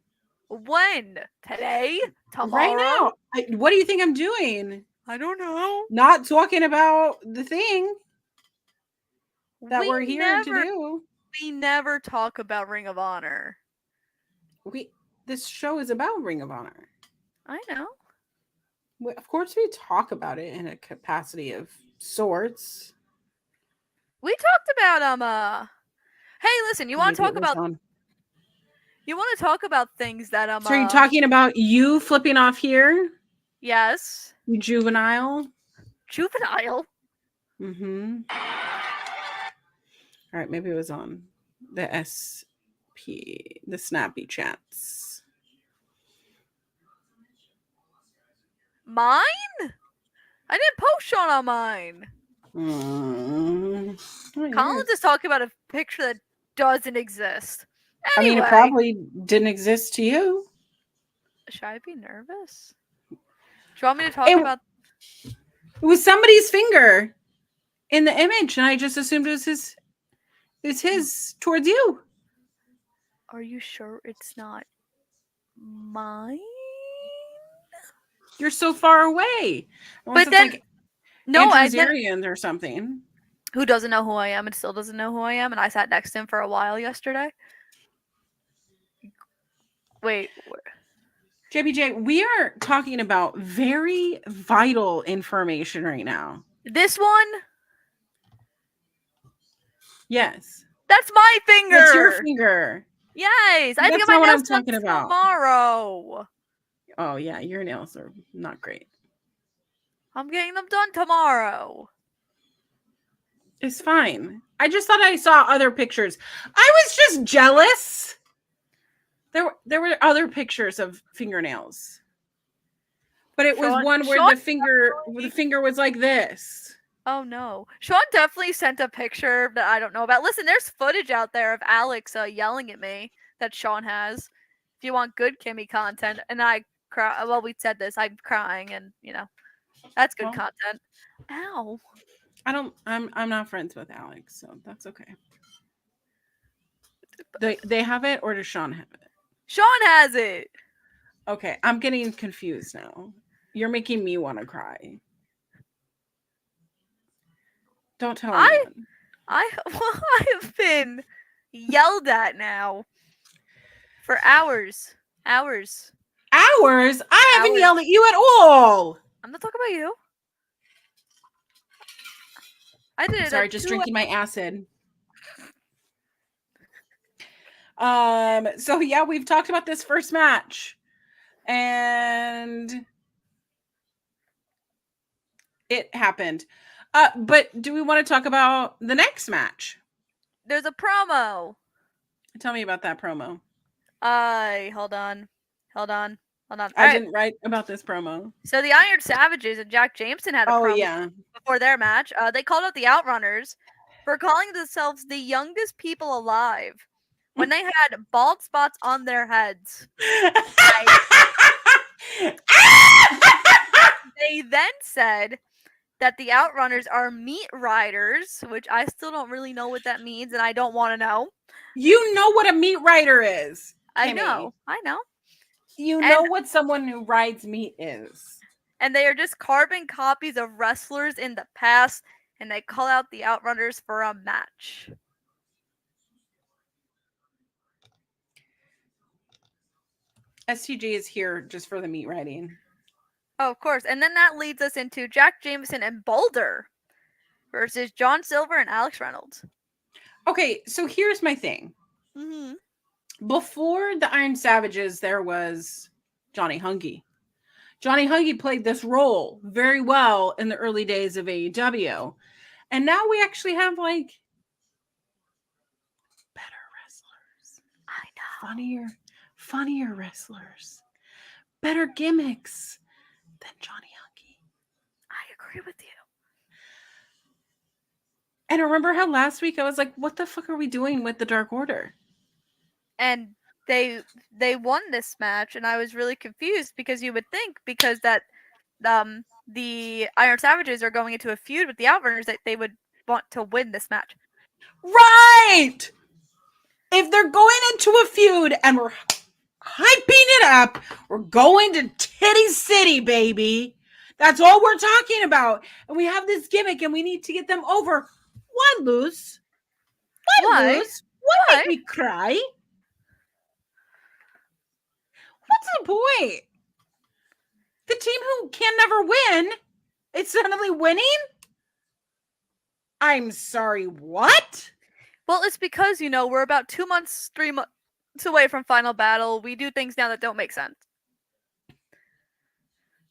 When? Today? Tomorrow? Right now. What do you think I'm doing? I don't know. Not talking about the thing that We we're here never, to do. We never talk about Ring of Honor. This show is about Ring of Honor. I know. Of course, we talk about it in a capacity of sorts. We talked about Hey, listen. You want to Maybe talk it was about? on. You want to talk about things that So, are you talking about you flipping off here? Yes. You juvenile? Juvenile. Mm-hmm. All right, maybe it was on the SP, the Snappy Chats. Mine? I didn't post Sean on mine. Oh, Collins yes. is talking about a picture that doesn't exist. I Anyway, mean, it probably didn't exist to you. should I be nervous? Do you want me to talk It- about? It was somebody's finger in the image, and I just assumed it was his. It's his towards you. Are you sure it's not mine? You're so far away. Unless But it's then, like no, I Andrew didn't. Zarian or something. Who doesn't know who I am and still doesn't know who I am, and I sat next to him for a while yesterday. Wait, JBJ, we are talking about very vital information right now. this one? Yes. That's my finger. That's your finger. Yes, I have to That's get my not what I'm nails done talking about. tomorrow. Oh, yeah. Your nails are not great. I'm getting them done tomorrow. It's fine. I just thought I saw other pictures. I was just jealous. There were other pictures of fingernails. But it was Sean- one where Sean the finger was like this. Oh no. Sean definitely sent a picture that I don't know about. Listen, there's footage out there of Alex yelling at me that Sean has. If you want good Kimmy content, and I cry. Well, we said this. I'm crying, and that's good Well, content. Ow. I'm not friends with Alex, so that's okay. They have it, or does Sean have it? Sean has it. Okay, I'm getting confused now. You're making me want to cry. Don't tell anyone. I have been yelled at now for hours. Hours. Hours? I haven't Hours. yelled at you at all. I'm not talking about you. I did it. Sorry, at just 2 drinking my acid. So yeah, we've talked about this first match. And it happened. But do we want to talk about the next match? There's a promo. Tell me about that promo. Hold on. I didn't write about this promo. So the Iron Savages and Jack Jameson had a Oh promo yeah. before their match, they called out the Outrunners for calling themselves the youngest people alive when they had bald spots on their heads. They then said that the Outrunners are meat riders, which I still don't really know what that means, and I don't want to know. You know what a meat rider is. I Kimmy. know. You And- know what someone who rides meat is. And they are just carbon copies of wrestlers in the past, and they call out the Outrunners for a match. STG is here just for the meat riding. Oh, of course. And then that leads us into Jack Jameson and Boulder versus John Silver and Alex Reynolds. Okay, so here's my thing. Mm-hmm. Before the Iron Savages, there was Johnny Hungy. Johnny Hungy played this role very well in the early days of AEW. And now we actually have like better wrestlers. I know. Funnier wrestlers. Better gimmicks than Johnny Hungy. I agree with you. And remember how last week I was like, what the fuck are we doing with the Dark Order? And they won this match, and I was really confused because you would think because that the Iron Savages are going into a feud with the Outrunners that they would want to win this match. Right! If they're going into a feud and we're hyping it up, we're going to Titty City, baby. That's all we're talking about. And we have this gimmick and we need to get them over. Why lose? Why? Lose? Why Why? make me cry? What's the point? The team who can never win is suddenly winning? I'm sorry, what? Well, it's because, we're about 2 months, 3 months away from Final Battle. We do things now that don't make sense.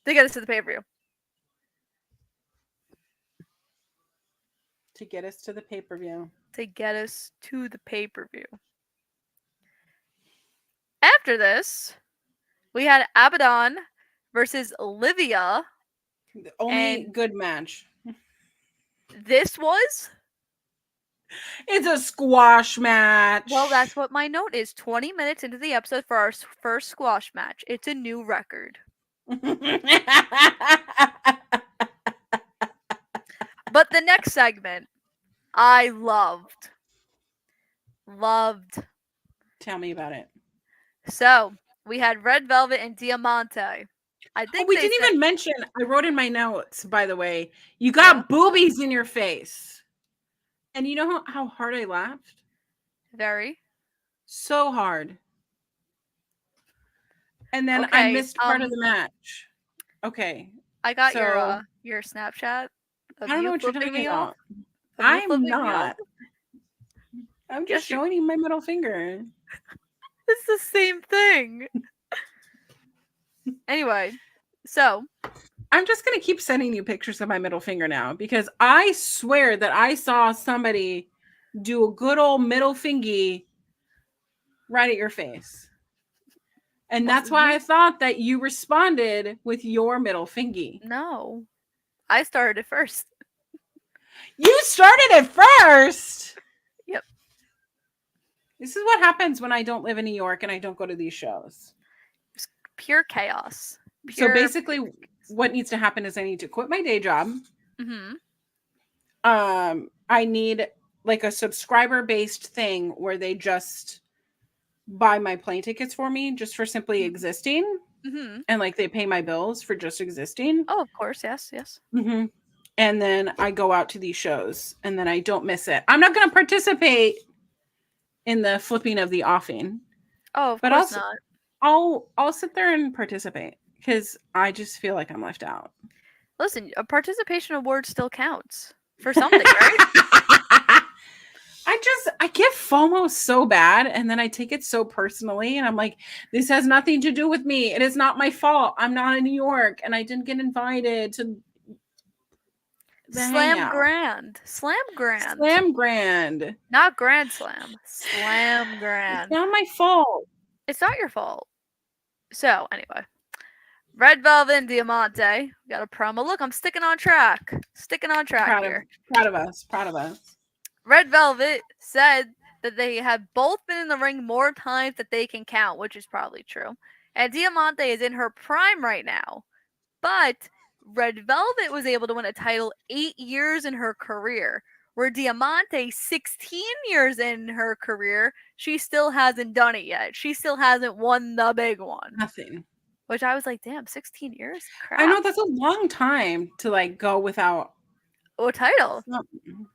To get us to the pay-per-view. To get us to the pay-per-view. To get us to the pay-per-view. After this, we had Abaddon versus Olivia. The only And- good match. This was... It's a squash match. Well, that's what my note is. 20 minutes into the episode for our first squash match. It's a new record. But the next segment, I loved. Loved. Tell me about it. So, we had Red Velvet and Diamante. I think We they didn't said- even mention, I wrote in my notes, by the way, you got Yeah. boobies in your face. And you know how hard I laughed? Very. So hard. And then I Okay, missed part of the match. Okay. I got So- your Snapchat. Of I don't know you what you're flipping talking me off. about. Of you I'm flipping me not. off. I'm Yes, just you- showing you my middle finger. It's the same thing. Anyway, so I'm just going to keep sending you pictures of my middle finger now because I swear that I saw somebody do a good old middle fingy right at your face. And Was that's it why you? I thought that you responded with your middle fingy. no, I started it first. You started it first. Yep. This is what happens when I don't live in New York and I don't go to these shows. Pure chaos. So basically what needs to happen is I need to quit my day job. Mm-hmm. I need like a subscriber based thing where they just buy my plane tickets for me just for simply existing, Mm-hmm. and like they pay my bills for just existing. Oh, of course, yes. Mm-hmm. And then I go out to these shows and then I don't miss it. I'm not going to participate in the flipping of the offing, Oh, of But course also- not. I'll sit there and participate because I just feel like I'm left out. Listen, a participation award still counts for something, right? I get FOMO so bad and then I take it so personally and I'm like, this has nothing to do with me. It is not my fault. I'm not in New York and I didn't get invited to the hangout. Slam Grand. Slam Grand. Not Grand Slam. Slam Grand. It's not my fault. It's not your fault. So, anyway. Red Velvet and Diamante. We got a promo. Look, I'm sticking on track. Sticking on track here. Proud of us. Proud of us. Red Velvet said that they have both been in the ring more times that they can count, which is probably true. And Diamante is in her prime right now. But Red Velvet was able to win a title 8 years in her career, where Diamante, 16 years in her career, she still hasn't done it yet. She still hasn't won the big one. Nothing. Which I was like, damn, 16 years? Crap. I know that's a long time to like go without a title. something.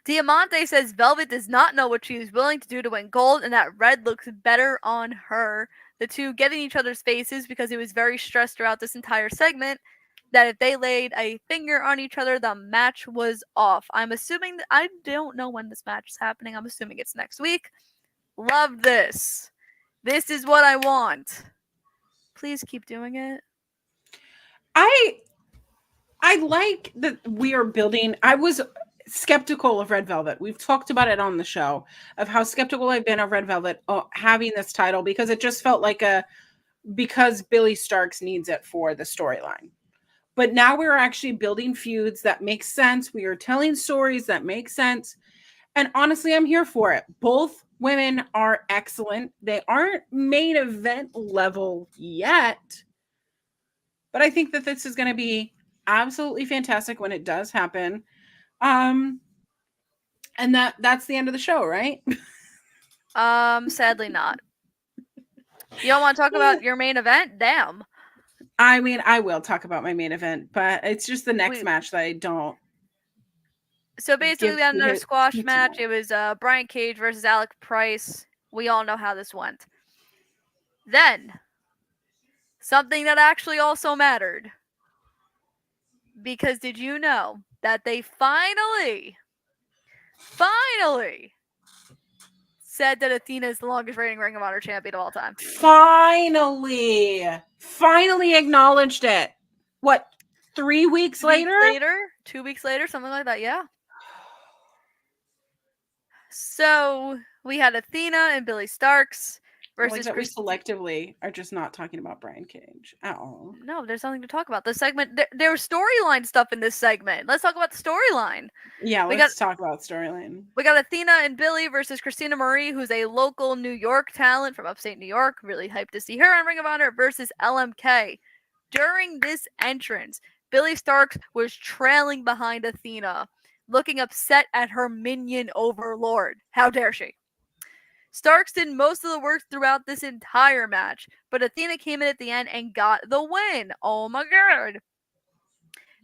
Diamante says Velvet does not know what she is willing to do to win gold and that Red looks better on her. The two get in each other's faces because he was very stressed throughout this entire segment that if they laid a finger on each other, the match was off. I'm assuming that I don't know when this match is happening. I'm assuming it's next week. Love this. This is what I want. Please keep doing it. I like that we are building. I was skeptical of Red Velvet. We've talked about it on the show of how skeptical I've been of Red Velvet having this title because it just felt like because Billy Starks needs it for the storyline. But now we're actually building feuds that make sense. We are telling stories that make sense. And honestly, I'm here for it. Both women are excellent. They aren't main event level yet. But I think that this is going to be absolutely fantastic when it does happen. And that's the end of the show, right? Sadly not. You don't want to talk about your main event? Damn. I mean, I will talk about my main event, but it's just the next match that I don't. So basically, we had another squash match. It was Brian Cage versus Alec Price. We all know how this went. Then, something that actually also mattered. Because did you know that they finally said that Athena is the longest reigning Ring of Honor champion of all time? Finally acknowledged it. What, 3 weeks later? 2 weeks later, something like that, yeah. So we had Athena and Billy Starks versus we selectively are just not talking about Brian Cage at all. No, there's nothing to talk about. The segment, there was storyline stuff in this segment. Let's talk about the storyline. Yeah, let's talk about storyline. We got Athena and Billy versus Christina Marie, who's a local New York talent from upstate New York. Really hyped to see her on Ring of Honor versus LMK. During this entrance, Billy Starks was trailing behind Athena, looking upset at her minion overlord. How dare she? Starks did most of the work throughout this entire match, but Athena came in at the end and got the win. Oh my god.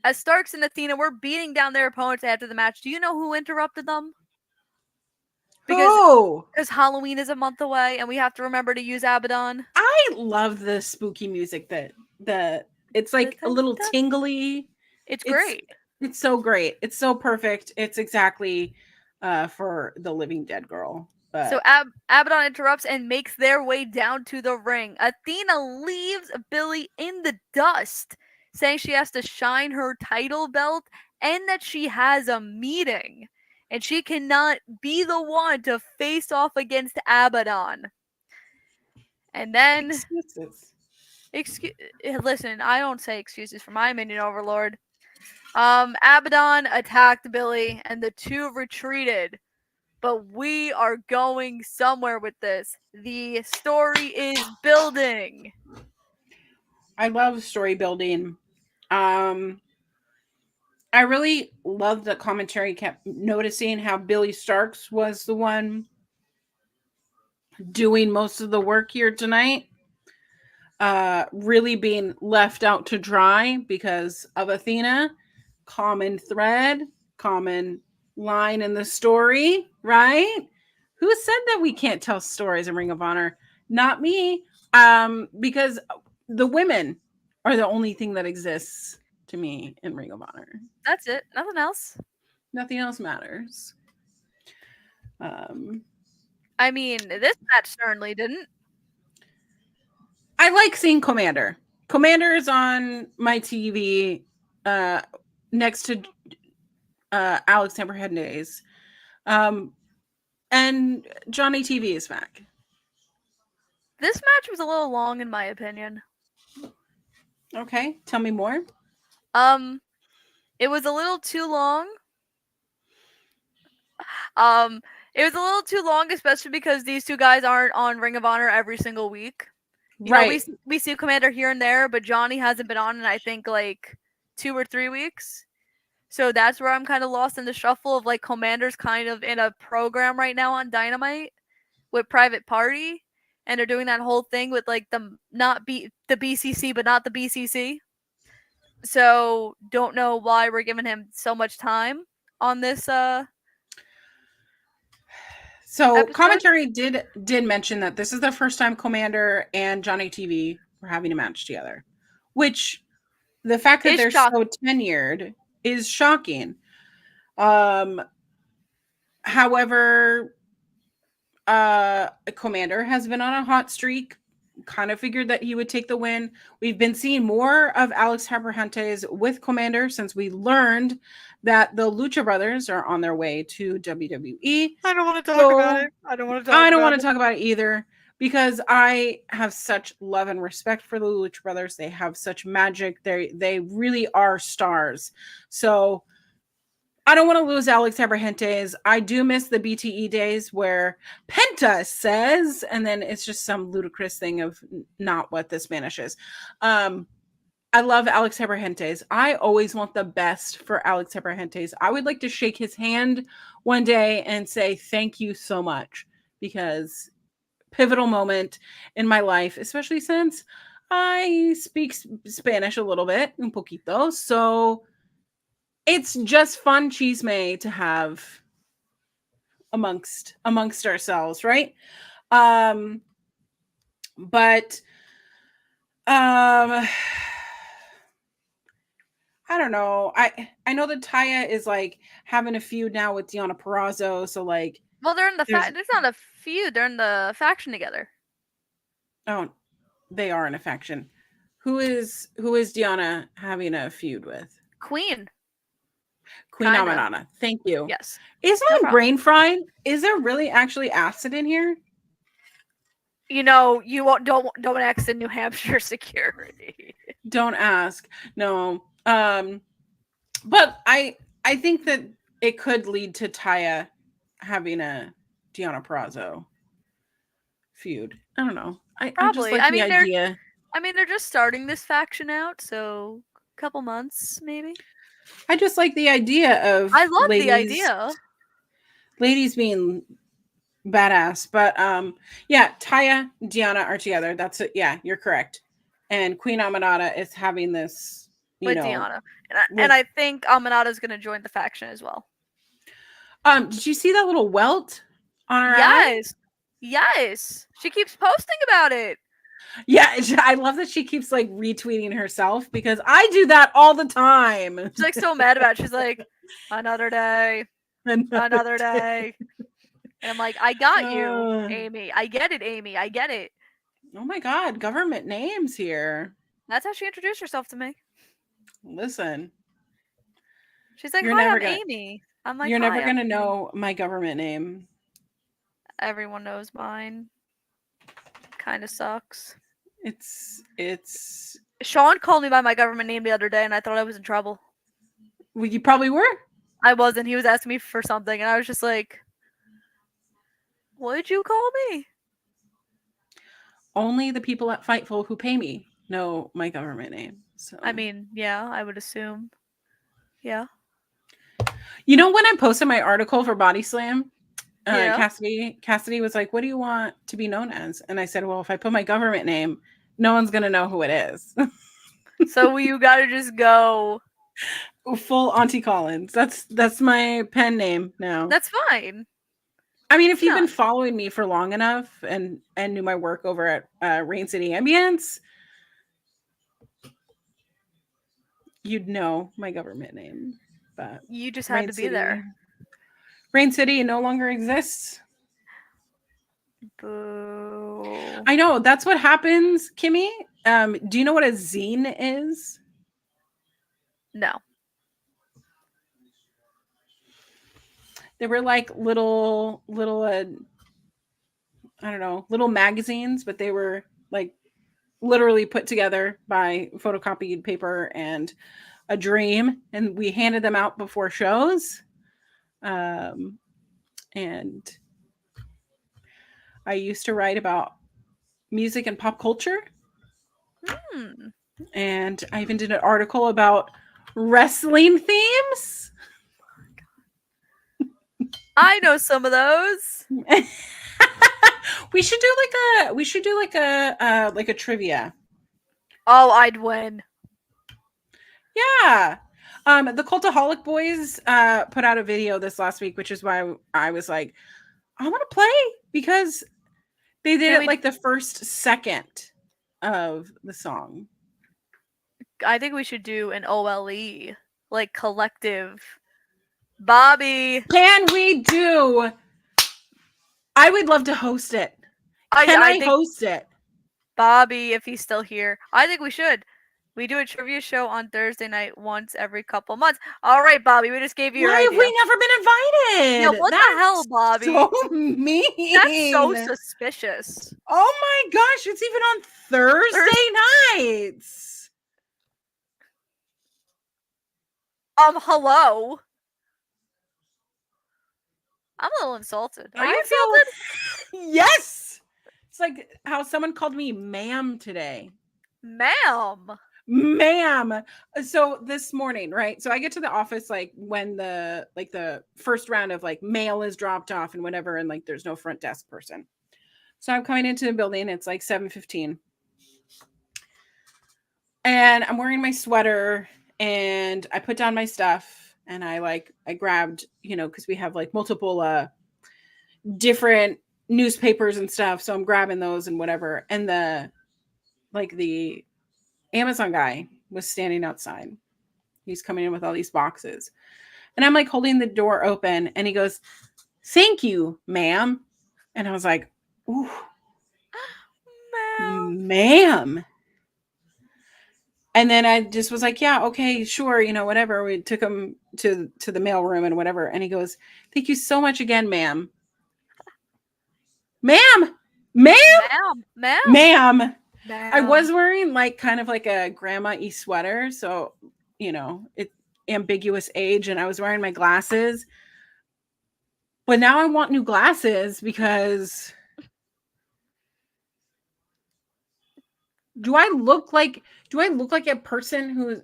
As Starks and Athena were beating down their opponents after the match, do you know who interrupted them? Because Halloween is a month away and we have to remember to use Abaddon. I love the spooky music that it's like a little tingly. It's great. It's so great. It's so perfect. It's exactly for the Living Dead girl. But... So Abaddon interrupts and makes their way down to the ring. Athena leaves Billy in the dust, saying she has to shine her title belt and that she has a meeting. And she cannot be the one to face off against Abaddon. And then... Listen, I don't say excuses for my minion overlord. Abaddon attacked Billy and the two retreated. But we are going somewhere with this. The story is building. I love story building. I really love the commentary kept noticing how Billy Starks was the one doing most of the work here tonight. Really being left out to dry because of Athena. Common thread, common line in the story, right? Who said that we can't tell stories in Ring of Honor? Not me. Because the women are the only thing that exists to me in Ring of Honor. That's it. Nothing else. Nothing else matters. I mean, this match certainly didn't. I like seeing Commander. Commander is on my TV next to Alex Hammerhead Days. And Johnny TV is back. This match was a little long in my opinion. Okay, tell me more. Um, it was a little too long. Um, it was a little too long, especially because these two guys aren't on Ring of Honor every single week. You know, Right. we see Commander here and there, but Johnny hasn't been on in I think like 2 or 3 weeks. So that's where I'm kind of lost in the shuffle of like Commander's kind of in a program right now on Dynamite with Private Party, and they're doing that whole thing with like the BCC, but not the BCC. So don't know why we're giving him so much time on this So episode. commentary did mention that this is the first time Commander and Johnny TV were having a match together, which the fact that It's they're shocking. so tenured is shocking. Um, however, Commander has been on a hot streak. Kind of figured that he would take the win. We've been seeing more of Alex Abrahantes with Commander since we learned that the Lucha Brothers are on their way to WWE. I don't want to talk about So it. I don't want to talk I don't about want to it. talk about it either because I have such love and respect for the Lucha Brothers. They have such magic. They really are stars. So I don't want to lose Alex Abrahantes. I do miss the BTE days where Penta says, and then it's just some ludicrous thing of not what the Spanish is. I love Alex Abrahantes. I always want the best for Alex Abrahantes. I would like to shake his hand one day and say thank you so much because pivotal moment in my life, especially since I speak Spanish a little bit, un poquito. So it's just fun chisme to have amongst ourselves, right? Um, but I don't know. I know that Taya is like having a feud now with Deonna Purrazzo, so like Well, they're in the there's There's not a feud. They're in the faction together. oh they are in a faction. Who is Deonna having a feud with? Queen, Queen kinda. Amanada. Thank you. Yes. Is No my problem. brain fried? Is there really actually acid in here? You know, you won't don't ask the New Hampshire security. Don't ask. No. But I think that it could lead to Taya having a Deonna Purrazzo feud. I don't know. I just Probably. like the idea. I mean they're just starting this faction out, so a couple months maybe. I just like the idea of I love the idea. ladies being badass. But yeah, Taya, Deonna are together. That's it. Yeah, you're correct. And Queen Amanada is having this, With Deanna. And with I think Amanada's gonna join the faction as well. did you see that little welt on her eye? Yes. Yes. She keeps posting about it. Yeah, I love that she keeps like retweeting herself because I do that all the time. She's like so mad about it. She's like, another day. Another day. And I'm like, I got you, Amy. I get it, Amy. I get it. Oh my god, government names here. That's how she introduced herself to me. Listen, She's like, you're hi, never I'm gonna Amy. I'm like, you're hi, never I'm gonna Amy. know my government name. Everyone knows mine. Kind of sucks. It's Sean called me by my government name the other day, and I thought I was in trouble. well, you probably were. I wasn't. He was asking me for something, and I was just like, what did you call me? Only the people at Fightful who pay me know my government name. So I mean, yeah, I would assume. Yeah. you know when I posted my article for Body Slam, Yeah. Cassidy was like, "What do you want to be known as?" And I said, "Well, if I put my government name, no one's gonna know who it is." So you gotta just go. Full Auntie Collins. That's my pen name now. That's fine. I mean, if you've Yeah. been following me for long enough and knew my work over at Rain City Ambience, you'd know my government name. But You just had to be there. Rain City no longer exists. Boo. I know that's what happens, Kimmy. Do you know what a zine is? No. They were like little I don't know, little magazines, but they were like literally put together by photocopied paper and a dream, and we handed them out before shows. And I used to write about music and pop culture, Hmm. and I even did an article about wrestling themes. I know some of those. We should do like a trivia. Oh, I'd win. Yeah. The Cultaholic Boys put out a video this last week, which is why I was like, I want to play, because they did Can it we- like the first second of the song. I think we should do an OLE, like collective. Bobby, Can we do? I would love to host it. Can I think host it? Bobby, if he's still here, I think we should. We do a trivia show on Thursday night once every couple months. All right, Bobby, we just gave you your Why have idea. we never been invited? Yeah, what the hell, Bobby? So mean. That's so suspicious. Oh my gosh, it's even on Thursday nights. Hello. I'm a little insulted. Are you I insulted? Yes. It's like how someone called me ma'am today. Ma'am. Ma'am. So this morning, right? So I get to the office like when the first round of like mail is dropped off and whatever, and like there's no front desk person. So I'm coming into the building, it's like 7:15. And I'm wearing my sweater, and I put down my stuff, and I grabbed, because we have like multiple different newspapers and stuff. So I'm grabbing those and whatever. And the Amazon guy was standing outside. He's coming in with all these boxes. And I'm like holding the door open, and he goes, "Thank you, ma'am." And I was like, "Ooh, ma'am." And then I just was like, "Yeah, okay, sure, whatever." We took him to the mail room and whatever. And he goes, "Thank you so much again, ma'am." Ma'am, ma'am, Ma'am. ma'am. I Ma'am. was wearing like kind of like a grandma-y sweater, so it's ambiguous age, and I was wearing my glasses. But now I want new glasses, because do I look like a person who's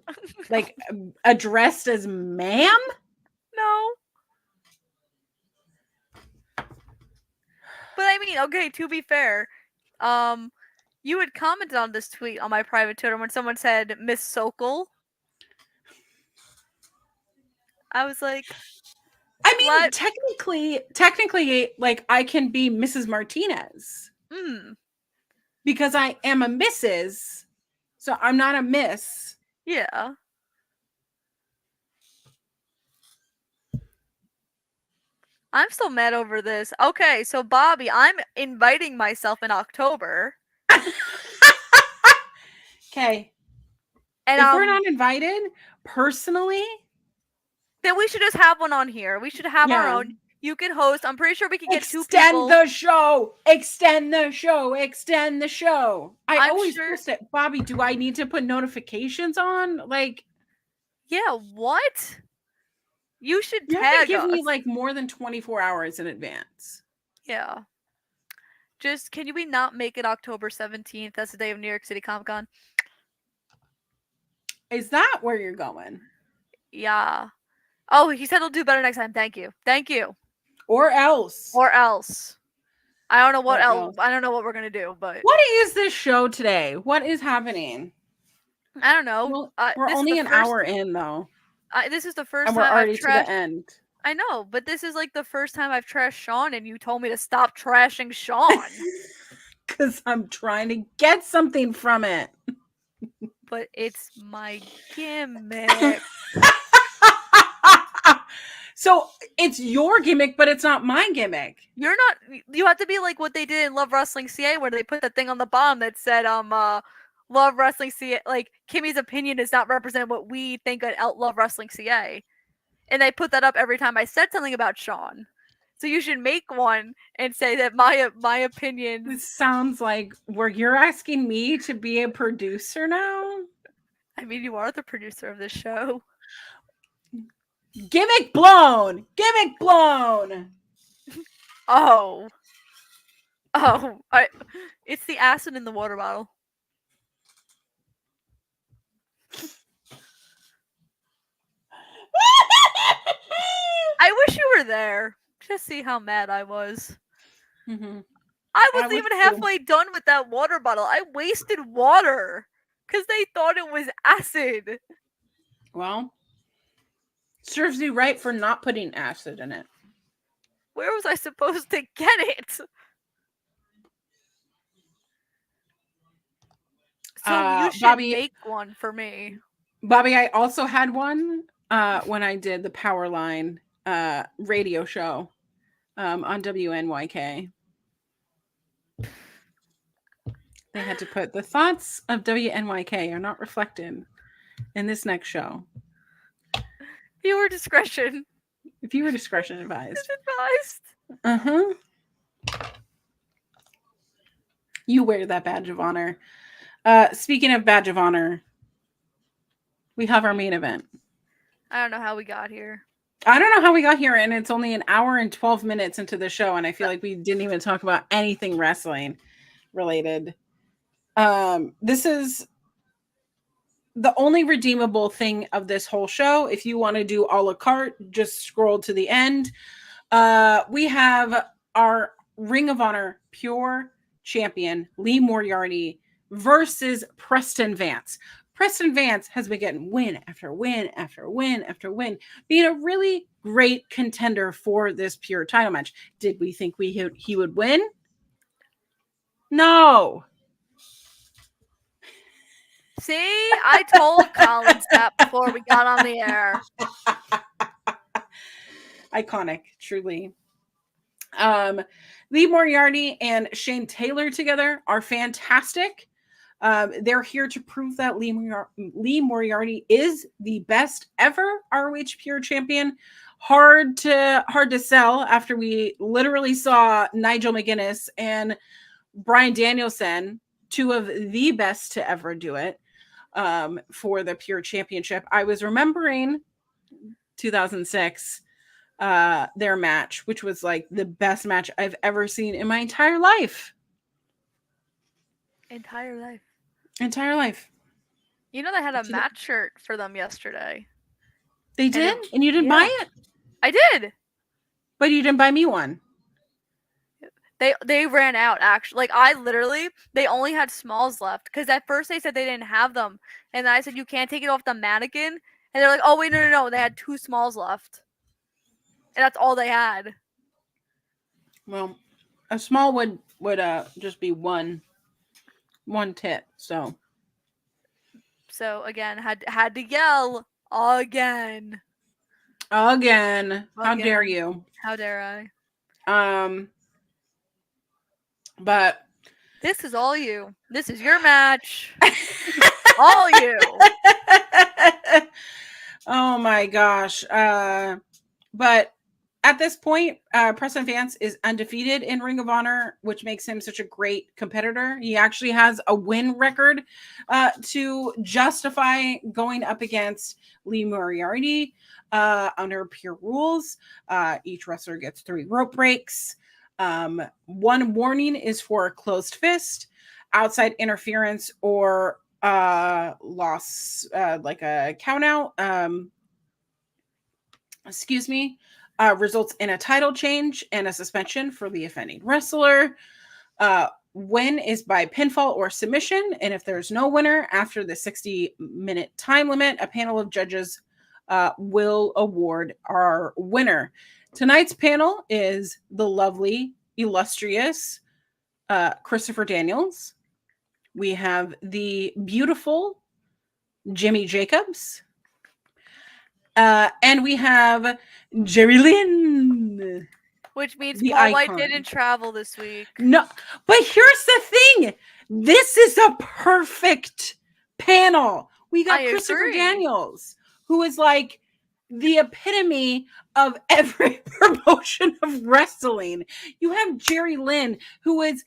like addressed as ma'am? No. But I mean, okay, to be fair, you had commented on this tweet on my private Twitter when someone said Miss Sokol. I was like, I mean, what? technically, like I can be Mrs. Martinez because I am a Mrs. So I'm not a Miss. Yeah. I'm still mad over this. Okay, so Bobby, I'm inviting myself in October. Okay. And if we're not invited, personally, then we should just have one on here. We should have our Yeah. own. You can host. I'm pretty sure we can get two extend people. the show. Extend the show. Extend the show. I I'm always sure- post it. Bobby, do I need to put notifications on? Like, Yeah, what? You should you have to tag give us. me like more than 24 hours in advance. Yeah. Just can we not make it October 17th? That's the day of New York City Comic Con. Is that where you're going? Yeah. Oh, he said he'll do better next time. Thank you. Thank you. Or else? Or else. I don't know what Or else. else. I don't know what we're gonna do, but What is this show today? What is happening? I don't know. Well, we're this is only the an first- hour in, though. This is the first And we're time already I've to trashed. the end. I know, but this is like the first time I've trashed Sean, and you told me to stop trashing Sean. Because I'm trying to get something from it. But it's my gimmick. So it's your gimmick, but it's not my gimmick. You're not. You have to be like what they did in Love Wrestling CA, where they put that thing on the bottom that said, Love Wrestling CA, like Kimmy's opinion does not represent what we think at Love Wrestling CA, and they put that up every time I said something about Sean. So you should make one and say that my opinion. This sounds like where you're asking me to be a producer now. I mean, you are the producer of this show. Gimmick blown. Gimmick blown. Oh. It's the acid in the water bottle. I wish you were there. Just see how mad I was. Mhm. I I wasn't was even too. halfway done with that water bottle. I wasted water because they thought it was acid. Well, serves you right for not putting acid in it. Where was I supposed to get it? So you should Bobby, make one for me. Bobby, I also had one when I did the Powerline radio show on WNYK. They had to put the thoughts of WNYK are not reflected in this next show. Viewer discretion Viewer discretion advised. is advised. Uh-huh. You wear that badge of honor. Speaking of badge of honor, we have our main event. I don't know how we got here. I don't know how we got here, and it's only an hour and 12 minutes into the show, and I feel like we didn't even talk about anything wrestling related. This is the only redeemable thing of this whole show. If you want to do a la carte, just scroll to the end. We have our Ring of Honor Pure Champion, Lee Moriarty, versus Preston Vance. Preston Vance has been getting win after win after win after win, being a really great contender for this Pure title match. Did we think he would win? No. See, I told Collins that before we got on the air. Iconic, truly. Lee Moriarty and Shane Taylor together are fantastic. They're here to prove that Lee Moriarty is the best ever ROH Pure Champion. Hard to sell after we literally saw Nigel McGuinness and Bryan Danielson, two of the best to ever do it, for the Pure Championship. I was remembering 2006, their match, which was like the best match I've ever seen in my entire life. Entire life. You know they had a match shirt for them yesterday. They did? And you didn't buy it? I did. But you didn't buy me one. They ran out, actually. Like, they only had smalls left. Because at first they said they didn't have them. And I said, you can't take it off the mannequin. And they're like, oh, wait, no. They had 2 smalls left. And that's all they had. Well, a small would just be one tit. So again, had to yell again. How dare you? How dare I? But this is all you. This is your match. All you. Oh my gosh. But at this point, Preston Vance is undefeated in Ring of Honor, which makes him such a great competitor. He actually has a win record to justify going up against Lee Moriarty under Pure rules. Each wrestler gets 3 rope breaks. 1 warning is for a closed fist, outside interference, or loss, like a count out. Results in a title change and a suspension for the offending wrestler. Win is by pinfall or submission, and if there's no winner after the 60-minute time limit, a panel of judges will award our winner. Tonight's panel is the lovely, illustrious Christopher Daniels. We have the beautiful Jimmy Jacobs. And we have Jerry Lynn. Which means The Paul White icon. didn't travel this week. No, but here's the thing. This is a perfect panel. We got I Christopher agree. Daniels, who is like the epitome of every promotion of wrestling. You have Jerry Lynn, who is,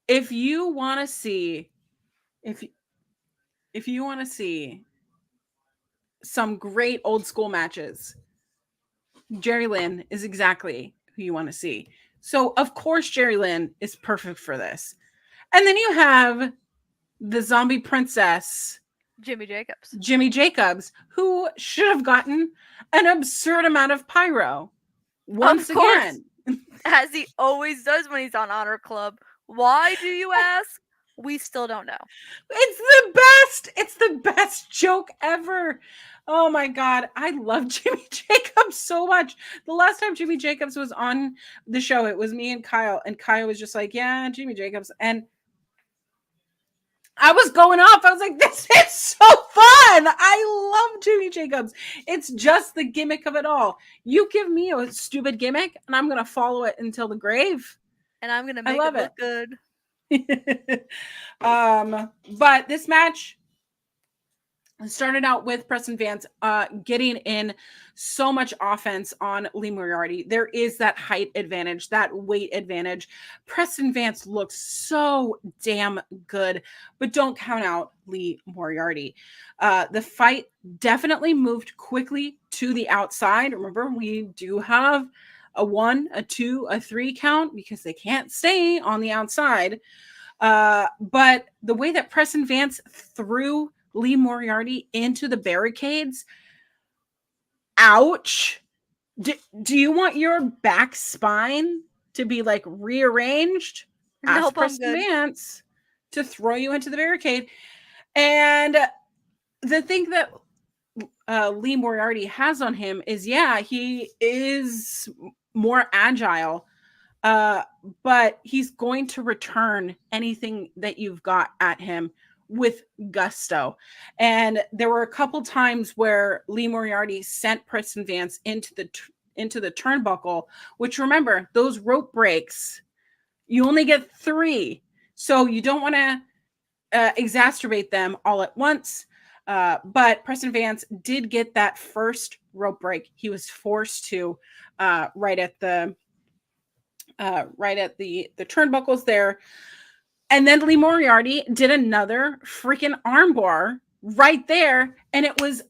if you want to see, if you want to see some great old school matches, Jerry Lynn is exactly who you want to see. So of course Jerry Lynn is perfect for this. And then you have the zombie princess, Jimmy Jacobs. Jimmy Jacobs, who should have gotten an absurd amount of pyro. Once Of course. again. As he always does when he's on Honor Club. Why do you ask? We still don't know. It's the best. It's the best joke ever. Oh my God. I love Jimmy Jacobs so much. The last time Jimmy Jacobs was on the show, it was me and Kyle. And Kyle was just like, yeah, Jimmy Jacobs. And I was going off. I was like, this is so fun. I love Jimmy Jacobs. It's just the gimmick of it all. You give me a stupid gimmick and I'm going to follow it until the grave. And I'm going to make it look good. But this match started out with Preston Vance getting in so much offense on Lee Moriarty. There is that height advantage, that weight advantage. Preston Vance looks so damn good, but don't count out Lee Moriarty. The fight definitely moved quickly to the outside. Remember, we do have a 1, a 2, a 3 count because they can't stay on the outside. But the way that Preston Vance threw Lee Moriarty into the barricades, ouch. Do you want your back spine to be like rearranged? Ask Nope, I'm Preston good. Vance to throw you into the barricade. And the thing that Lee Moriarty has on him is, yeah, he is more agile, but he's going to return anything that you've got at him with gusto. And there were a couple times where Lee Moriarty sent Preston Vance into the turnbuckle, which, remember, those rope breaks, you only get 3. So you don't want to exacerbate them all at once. But Preston Vance did get that first rope break. He was forced to right at the turnbuckles there. And then Lee Moriarty did another freaking armbar right there. And it was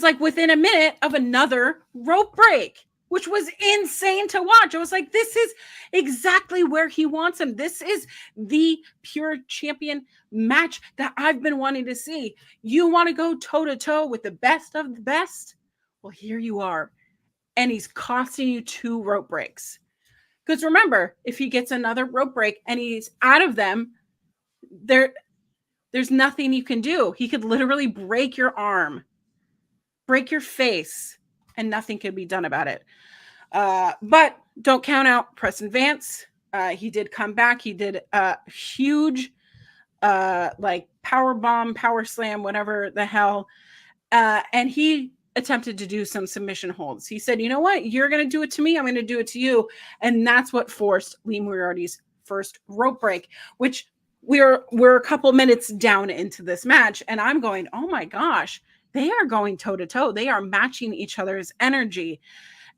like within a minute of another rope break, which was insane to watch. I was like, this is exactly where he wants him. This is the pure champion match that I've been wanting to see. You want to go toe to toe with the best of the best? Well, here you are. And he's costing you 2 rope breaks. Because remember, if he gets another rope break and he's out of them, there's nothing you can do. He could literally break your arm, break your face, and nothing can be done about it. But don't count out Preston Vance. He did come back. He did a huge like power bomb, power slam, whatever the hell. And he attempted to do some submission holds. He said, you know what? You're going to do it to me. I'm going to do it to you. And that's what forced Lee Moriarty's first rope break, which we're a couple minutes down into this match. And I'm going, oh my gosh, they are going toe to toe. They are matching each other's energy.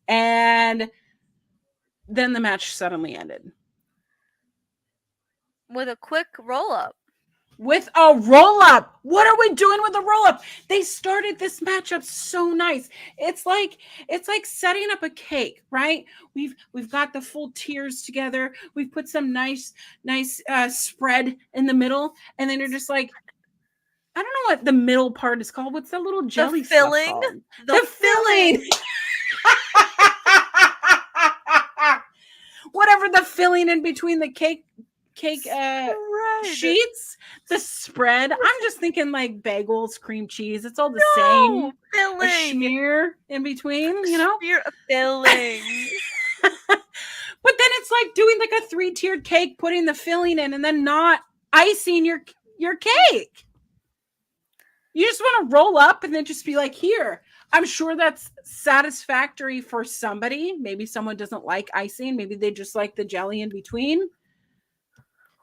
And then the match suddenly ended. With a quick roll up. With a roll-up. What are we doing with a roll-up? They started this matchup so nice. It's like setting up a cake, right? We've got the full tiers together. We've put some nice spread in the middle, and then you're just like, I don't know what the middle part is called. What's that little jelly stuff called? The filling. Whatever the filling in between the cake sheets, the spread. I'm just thinking like bagels, cream cheese. It's all the same. Filling. A smear in between, you know? Smear filling. But then it's like doing like a 3-tiered cake, putting the filling in, and then not icing your cake. You just want to roll up and then just be like, here. I'm sure that's satisfactory for somebody. Maybe someone doesn't like icing. Maybe they just like the jelly in between.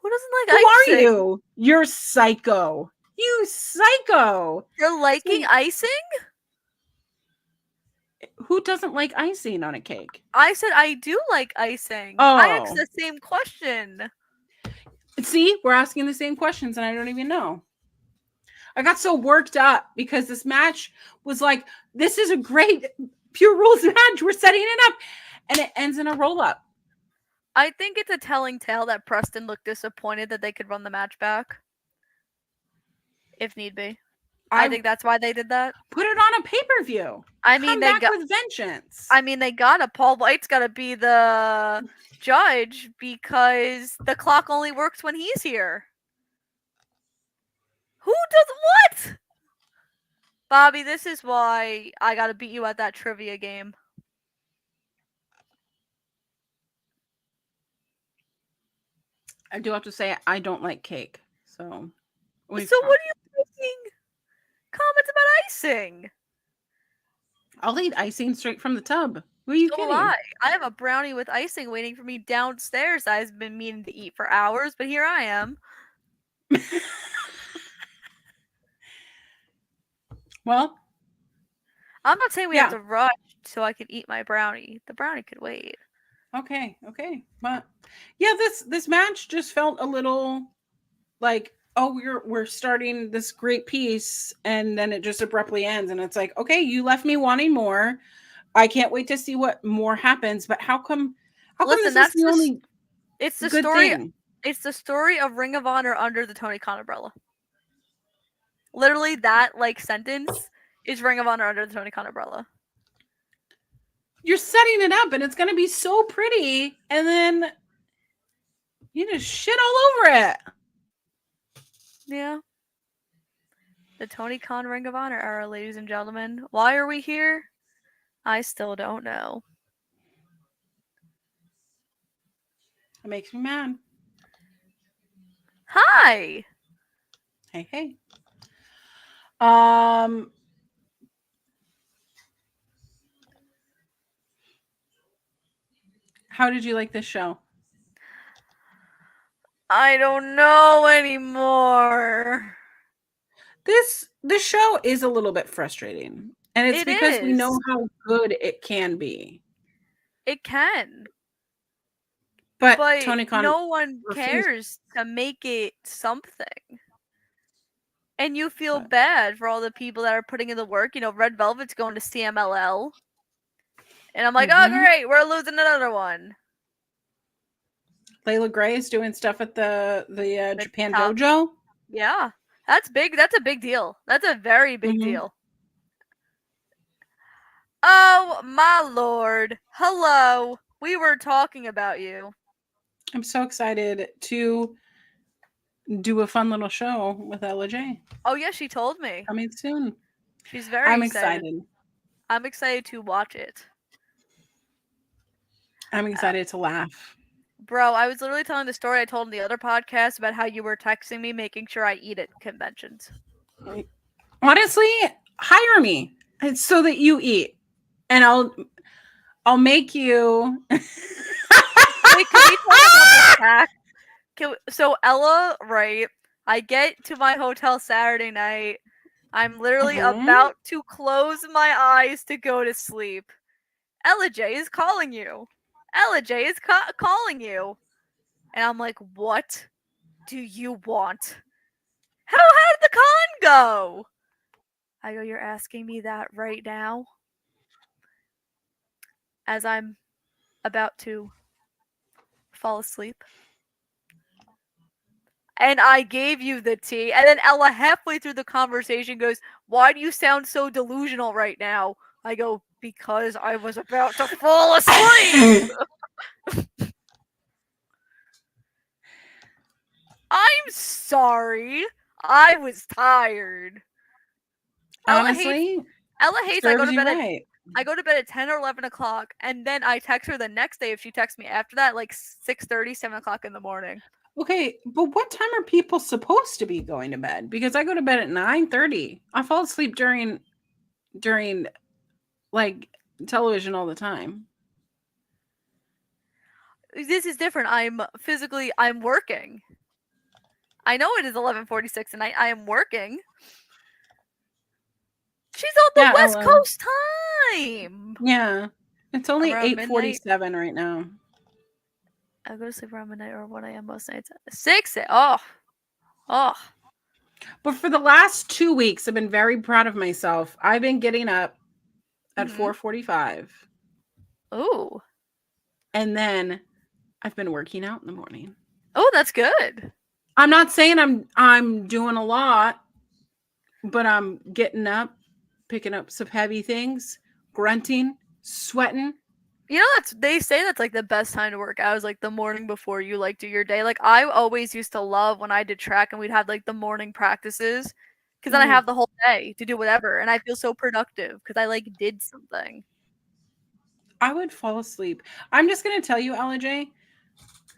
Who doesn't like Who icing? are you? You're psycho. You psycho. You're liking icing? Who doesn't like icing on a cake? I said I do like icing. I asked Oh. the same question. See, we're asking the same questions and I don't even know. I got so worked up because this match was like, this is a great Pure Rules match. We're setting it up. And it ends in a roll up. I think it's a telling tale that Preston looked disappointed that they could run the match back. If need be. I think that's why they did that. Put it on a pay-per-view. I mean, Come back with vengeance. I mean, they gotta. Paul White's gotta be the judge because the clock only works when he's here. Who does what? Bobby, this is why I gotta beat you at that trivia game. I do have to say I don't like cake. So What are you thinking? Comments about icing. I'll eat icing straight from the tub. Who are you kidding? I have a brownie with icing waiting for me downstairs. I've been meaning to eat for hours, but here I am. Well, I'm not saying we have to rush so I can eat my brownie. The brownie could wait. Okay. But yeah, this match just felt a little like, oh, we're starting this great piece and then it just abruptly ends and it's like, okay, you left me wanting more. I can't wait to see what more happens, but how come Listen, this is the only it's the good story thing? It's the story of Ring of Honor under the Tony Khan umbrella. Literally that sentence is Ring of Honor under the Tony Khan umbrella. You're setting it up and it's going to be so pretty and then you just shit all over it. Yeah. The Tony Khan Ring of Honor era, ladies and gentlemen. Why are we here? I still don't know. It makes me mad. Hi. Hey. How did you like this show? I don't know anymore. This show is a little bit frustrating. And it's because we know how good it can be. It can. But Tony Khan, no one cares to make it something. And you feel bad for all the people that are putting in the work. You know, Red Velvet's going to CMLL. And I'm like, oh, great, we're losing another one. Layla Gray is doing stuff at the Japan Dojo. Yeah, that's big. That's a big deal. That's a very big deal. Oh, my lord. Hello. We were talking about you. I'm so excited to do a fun little show with Ella J. Oh, yeah, she told me. Coming soon. She's very excited. I'm excited to watch it. I'm excited to laugh. Bro, I was literally telling the story I told in the other podcast about how you were texting me making sure I eat at conventions. Honestly, hire me so that you eat. And I'll make you. Wait, can we talk about this? So Ella, right? I get to my hotel Saturday night. I'm literally about to close my eyes to go to sleep. Ella J is calling you. Ella J is calling you. And I'm like, what do you want? How did the con go? I go, you're asking me that right now? As I'm about to fall asleep. And I gave you the tea. And then Ella, halfway through the conversation, goes, why do you sound so delusional right now? I go, because I was about to fall asleep. I'm sorry. I was tired. Honestly, Ella hates I go to bed right. I go to bed at 10 or 11 o'clock, and then I text her the next day if she texts me after that, like 6:30, 7 o'clock in the morning. Okay, but what time are people supposed to be going to bed? Because I go to bed at 9:30. I fall asleep during like television all the time. This is different. I'm working. I know it is 11:46 and I am working. She's on the Yeah, West Ella. Coast time. Yeah. It's only Around midnight. 8:47 right now. I go to sleep around midnight or 1 a.m. most nights. 6. Oh. But for the last 2 weeks, I've been very proud of myself. I've been getting up at Mhm. 4:45, Ooh. and then I've been working out in the morning. Oh, that's good. I'm not saying I'm doing a lot, but I'm getting up, picking up some heavy things, grunting, sweating. You know, they say that's like the best time to work out is like the morning before you like do your day. Like I always used to love when I did track and we'd have like the morning practices because then I have the whole day to do whatever and I feel so productive because I like did something. I would fall asleep. I'm just gonna tell you, LJ,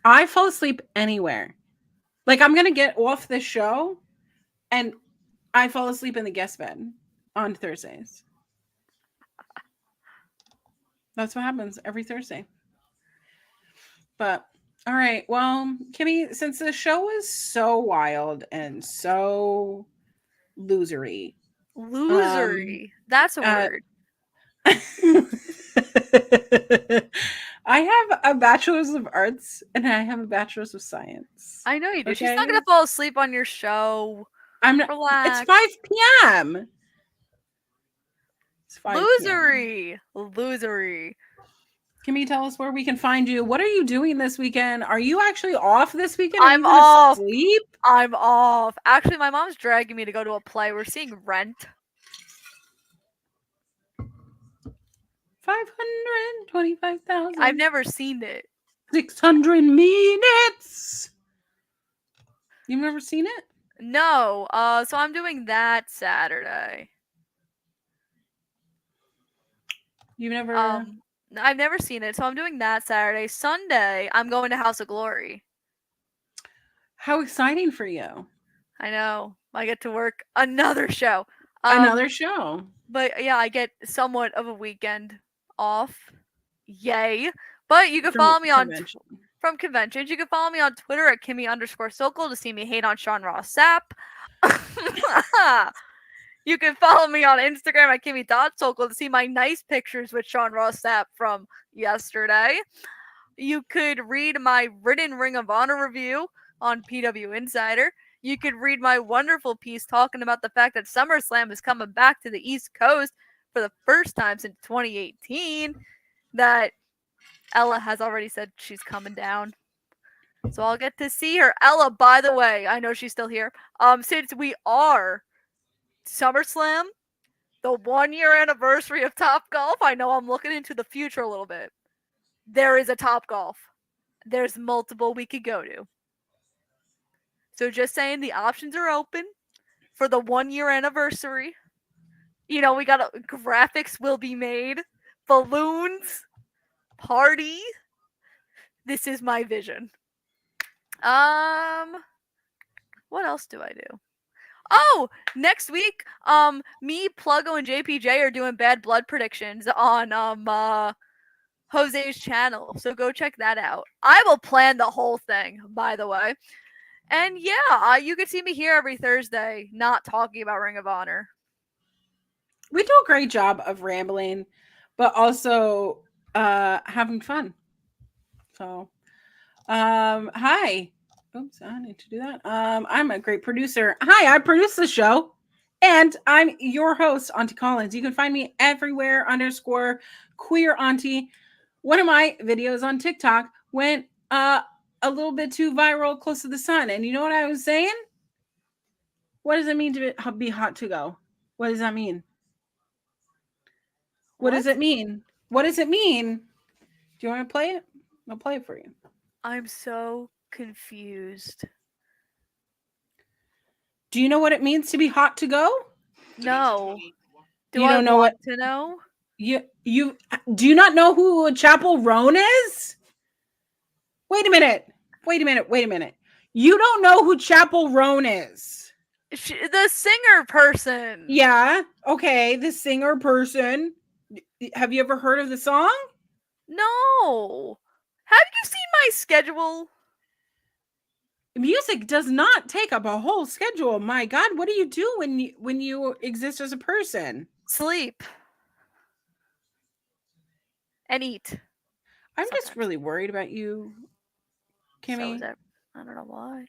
I fall asleep anywhere. Like I'm gonna get off this show and I fall asleep in the guest bed on Thursdays. That's what happens every Thursday. But all right, well, Kimmy, since the show is so wild and so losery, Losery. That's a word. I have a bachelor's of arts and I have a bachelor's of science. I know you do. She's Okay? not gonna fall asleep on your show. I'm not. Relax. It's 5 p.m. It's 5 p.m. Losery. Can you tell us where we can find you? What are you doing this weekend? Are you actually off this weekend? Are I'm you gonna off. sleep? I'm off. Actually, my mom's dragging me to go to a play. We're seeing Rent. 525,000. I've never seen it. 600 minutes. You've never seen it? No. So I'm doing that Saturday. You've never. I've never seen it, so I'm doing that Saturday. Sunday, I'm going to House of Glory. How exciting for you! I know. I get to work another show. Another show. But yeah, I get somewhat of a weekend off. Yay. But you can From follow me on convention. from conventions. You can follow me on Twitter at Kimmy_Sokol to see me hate on Sean Ross Sapp. You can follow me on Instagram at Kimmy.Sokol to see my nice pictures with Sean Ross Sapp from yesterday. You could read my written Ring of Honor review on PW Insider. You could read my wonderful piece talking about the fact that SummerSlam is coming back to the East Coast for the first time since 2018. That Ella has already said she's coming down. So I'll get to see her. Ella, by the way, I know she's still here. Since we are SummerSlam, the 1-year anniversary of Top Golf, I know I'm looking into the future a little bit. There is a Top Golf. There's multiple we could go to. So just saying the options are open for the 1-year anniversary. You know, we got graphics will be made, balloons, party. This is my vision. What else do I do? Oh, next week, me, Pluggo, and JPJ are doing Bad Blood predictions on Jose's channel. So go check that out. I will plan the whole thing, by the way. And yeah, you can see me here every Thursday, not talking about Ring of Honor. We do a great job of rambling, but also having fun. So, hi. Oops, I need to do that. I'm a great producer. Hi, I produce the show, and I'm your host, Auntie Collins. You can find me everywhere _queer auntie. One of my videos on TikTok went a little bit too viral, close to the sun. And you know what I was saying? What does it mean to be hot to go? What does that mean? What does it mean? What does it mean? Do you want to play it? I'll play it for you. I'm so confused. Do you know what it means to be hot to go? No. Do You I don't know want what to know? you do you not know who Chapel Roan is? Wait a minute. You don't know who Chapel Roan is. The singer person. Yeah. Okay. The singer person. Have you ever heard of the song? No. Have you seen my schedule? Music does not take up a whole schedule. My God, what do you do when you exist as a person? Sleep. And eat. I'm just Sometimes. really worried about you, So Kimmy. is that, I don't know why.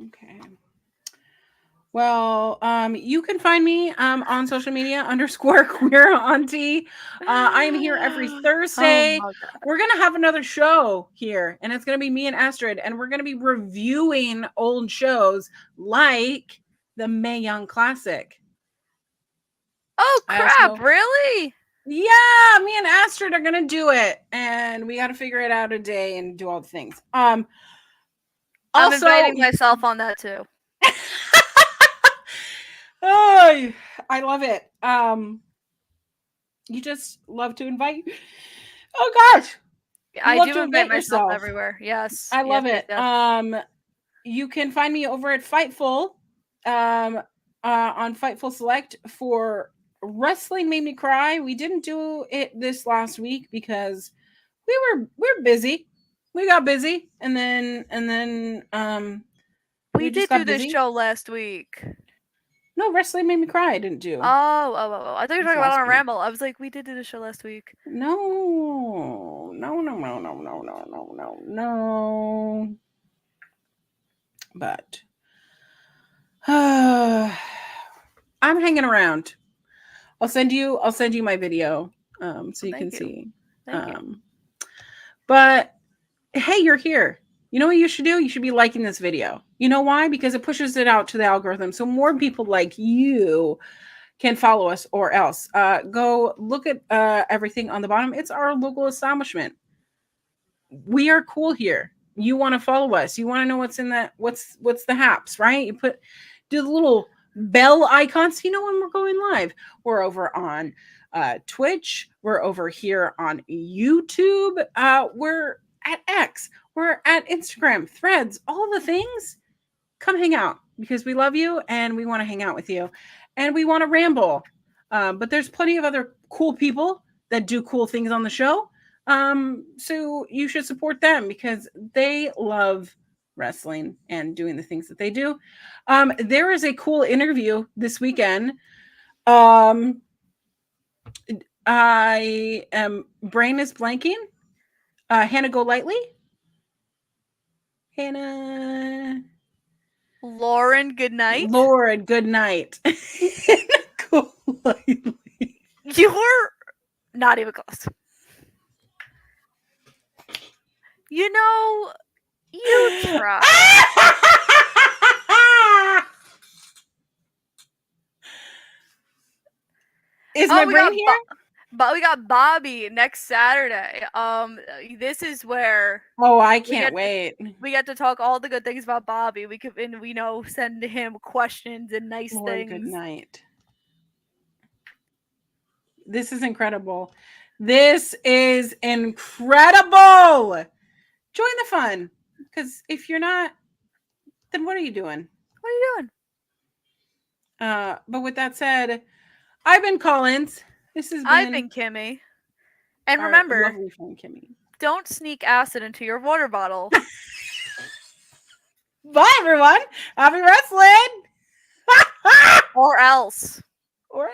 Okay. Well, you can find me on social media _ queer auntie. I am here every Oh Thursday. my god. We're gonna have another show here, and it's gonna be me and Astrid, and we're gonna be reviewing old shows like the Mae Young Classic. Oh I also crap, know, really? yeah, me and Astrid are gonna do it, and we got to figure it out a day and do all the things. I'm Also, inviting myself on that too. oh, I love it. You just love to invite. Oh gosh, you I love do to invite invite myself yourself. everywhere. Yes. I Yes, love yes, it. yes. You can find me over at Fightful, on Fightful Select for Wrestling Made Me Cry. We didn't do it this last week because we're busy. We got busy, and then We we just did do got this busy. show last week. No, Wrestling Made Me Cry. I didn't do. I thought you were This talking about last on a week. ramble. I was like, we did do this show last week. No. But I'm hanging around. I'll send you my video so you can Thank you. see. Thank you. But hey, you're here. You know what you should do? You should be liking this video. You know why? Because it pushes it out to the algorithm so more people like you can follow us, or else go look at everything on the bottom. It's our local establishment. We are cool here. You want to follow us, you want to know what's in that, what's the haps, right? You do the little bell icons so you know when we're going live. We're over on Twitch, we're over here on YouTube, we're at X, we're at Instagram, Threads, all the things. Come hang out because we love you and we want to hang out with you and we want to ramble. But there's plenty of other cool people that do cool things on the show. So you should support them because they love wrestling and doing the things that they do. There is a cool interview this weekend. I am brain is blanking. Hannah Go Lightly. Hannah. Lauren, good night. Lord, good night. Go Lightly. You were not even close. You know, you try. Is my we brain got here? but we got Bobby next Saturday. This is where Oh, I we can't get wait. we get to talk all the good things about Bobby. We could, and we know, send him questions and nice Lord, good things. night. This is incredible. This is incredible. Join the fun. Because if you're not, then what are you doing? What are you doing? But with that said, I've been Collins. This has I've been Kimmy. And our remember, lovely friend Kimmy. don't sneak acid into your water bottle. Bye, everyone. Happy wrestling. Or else. Or else.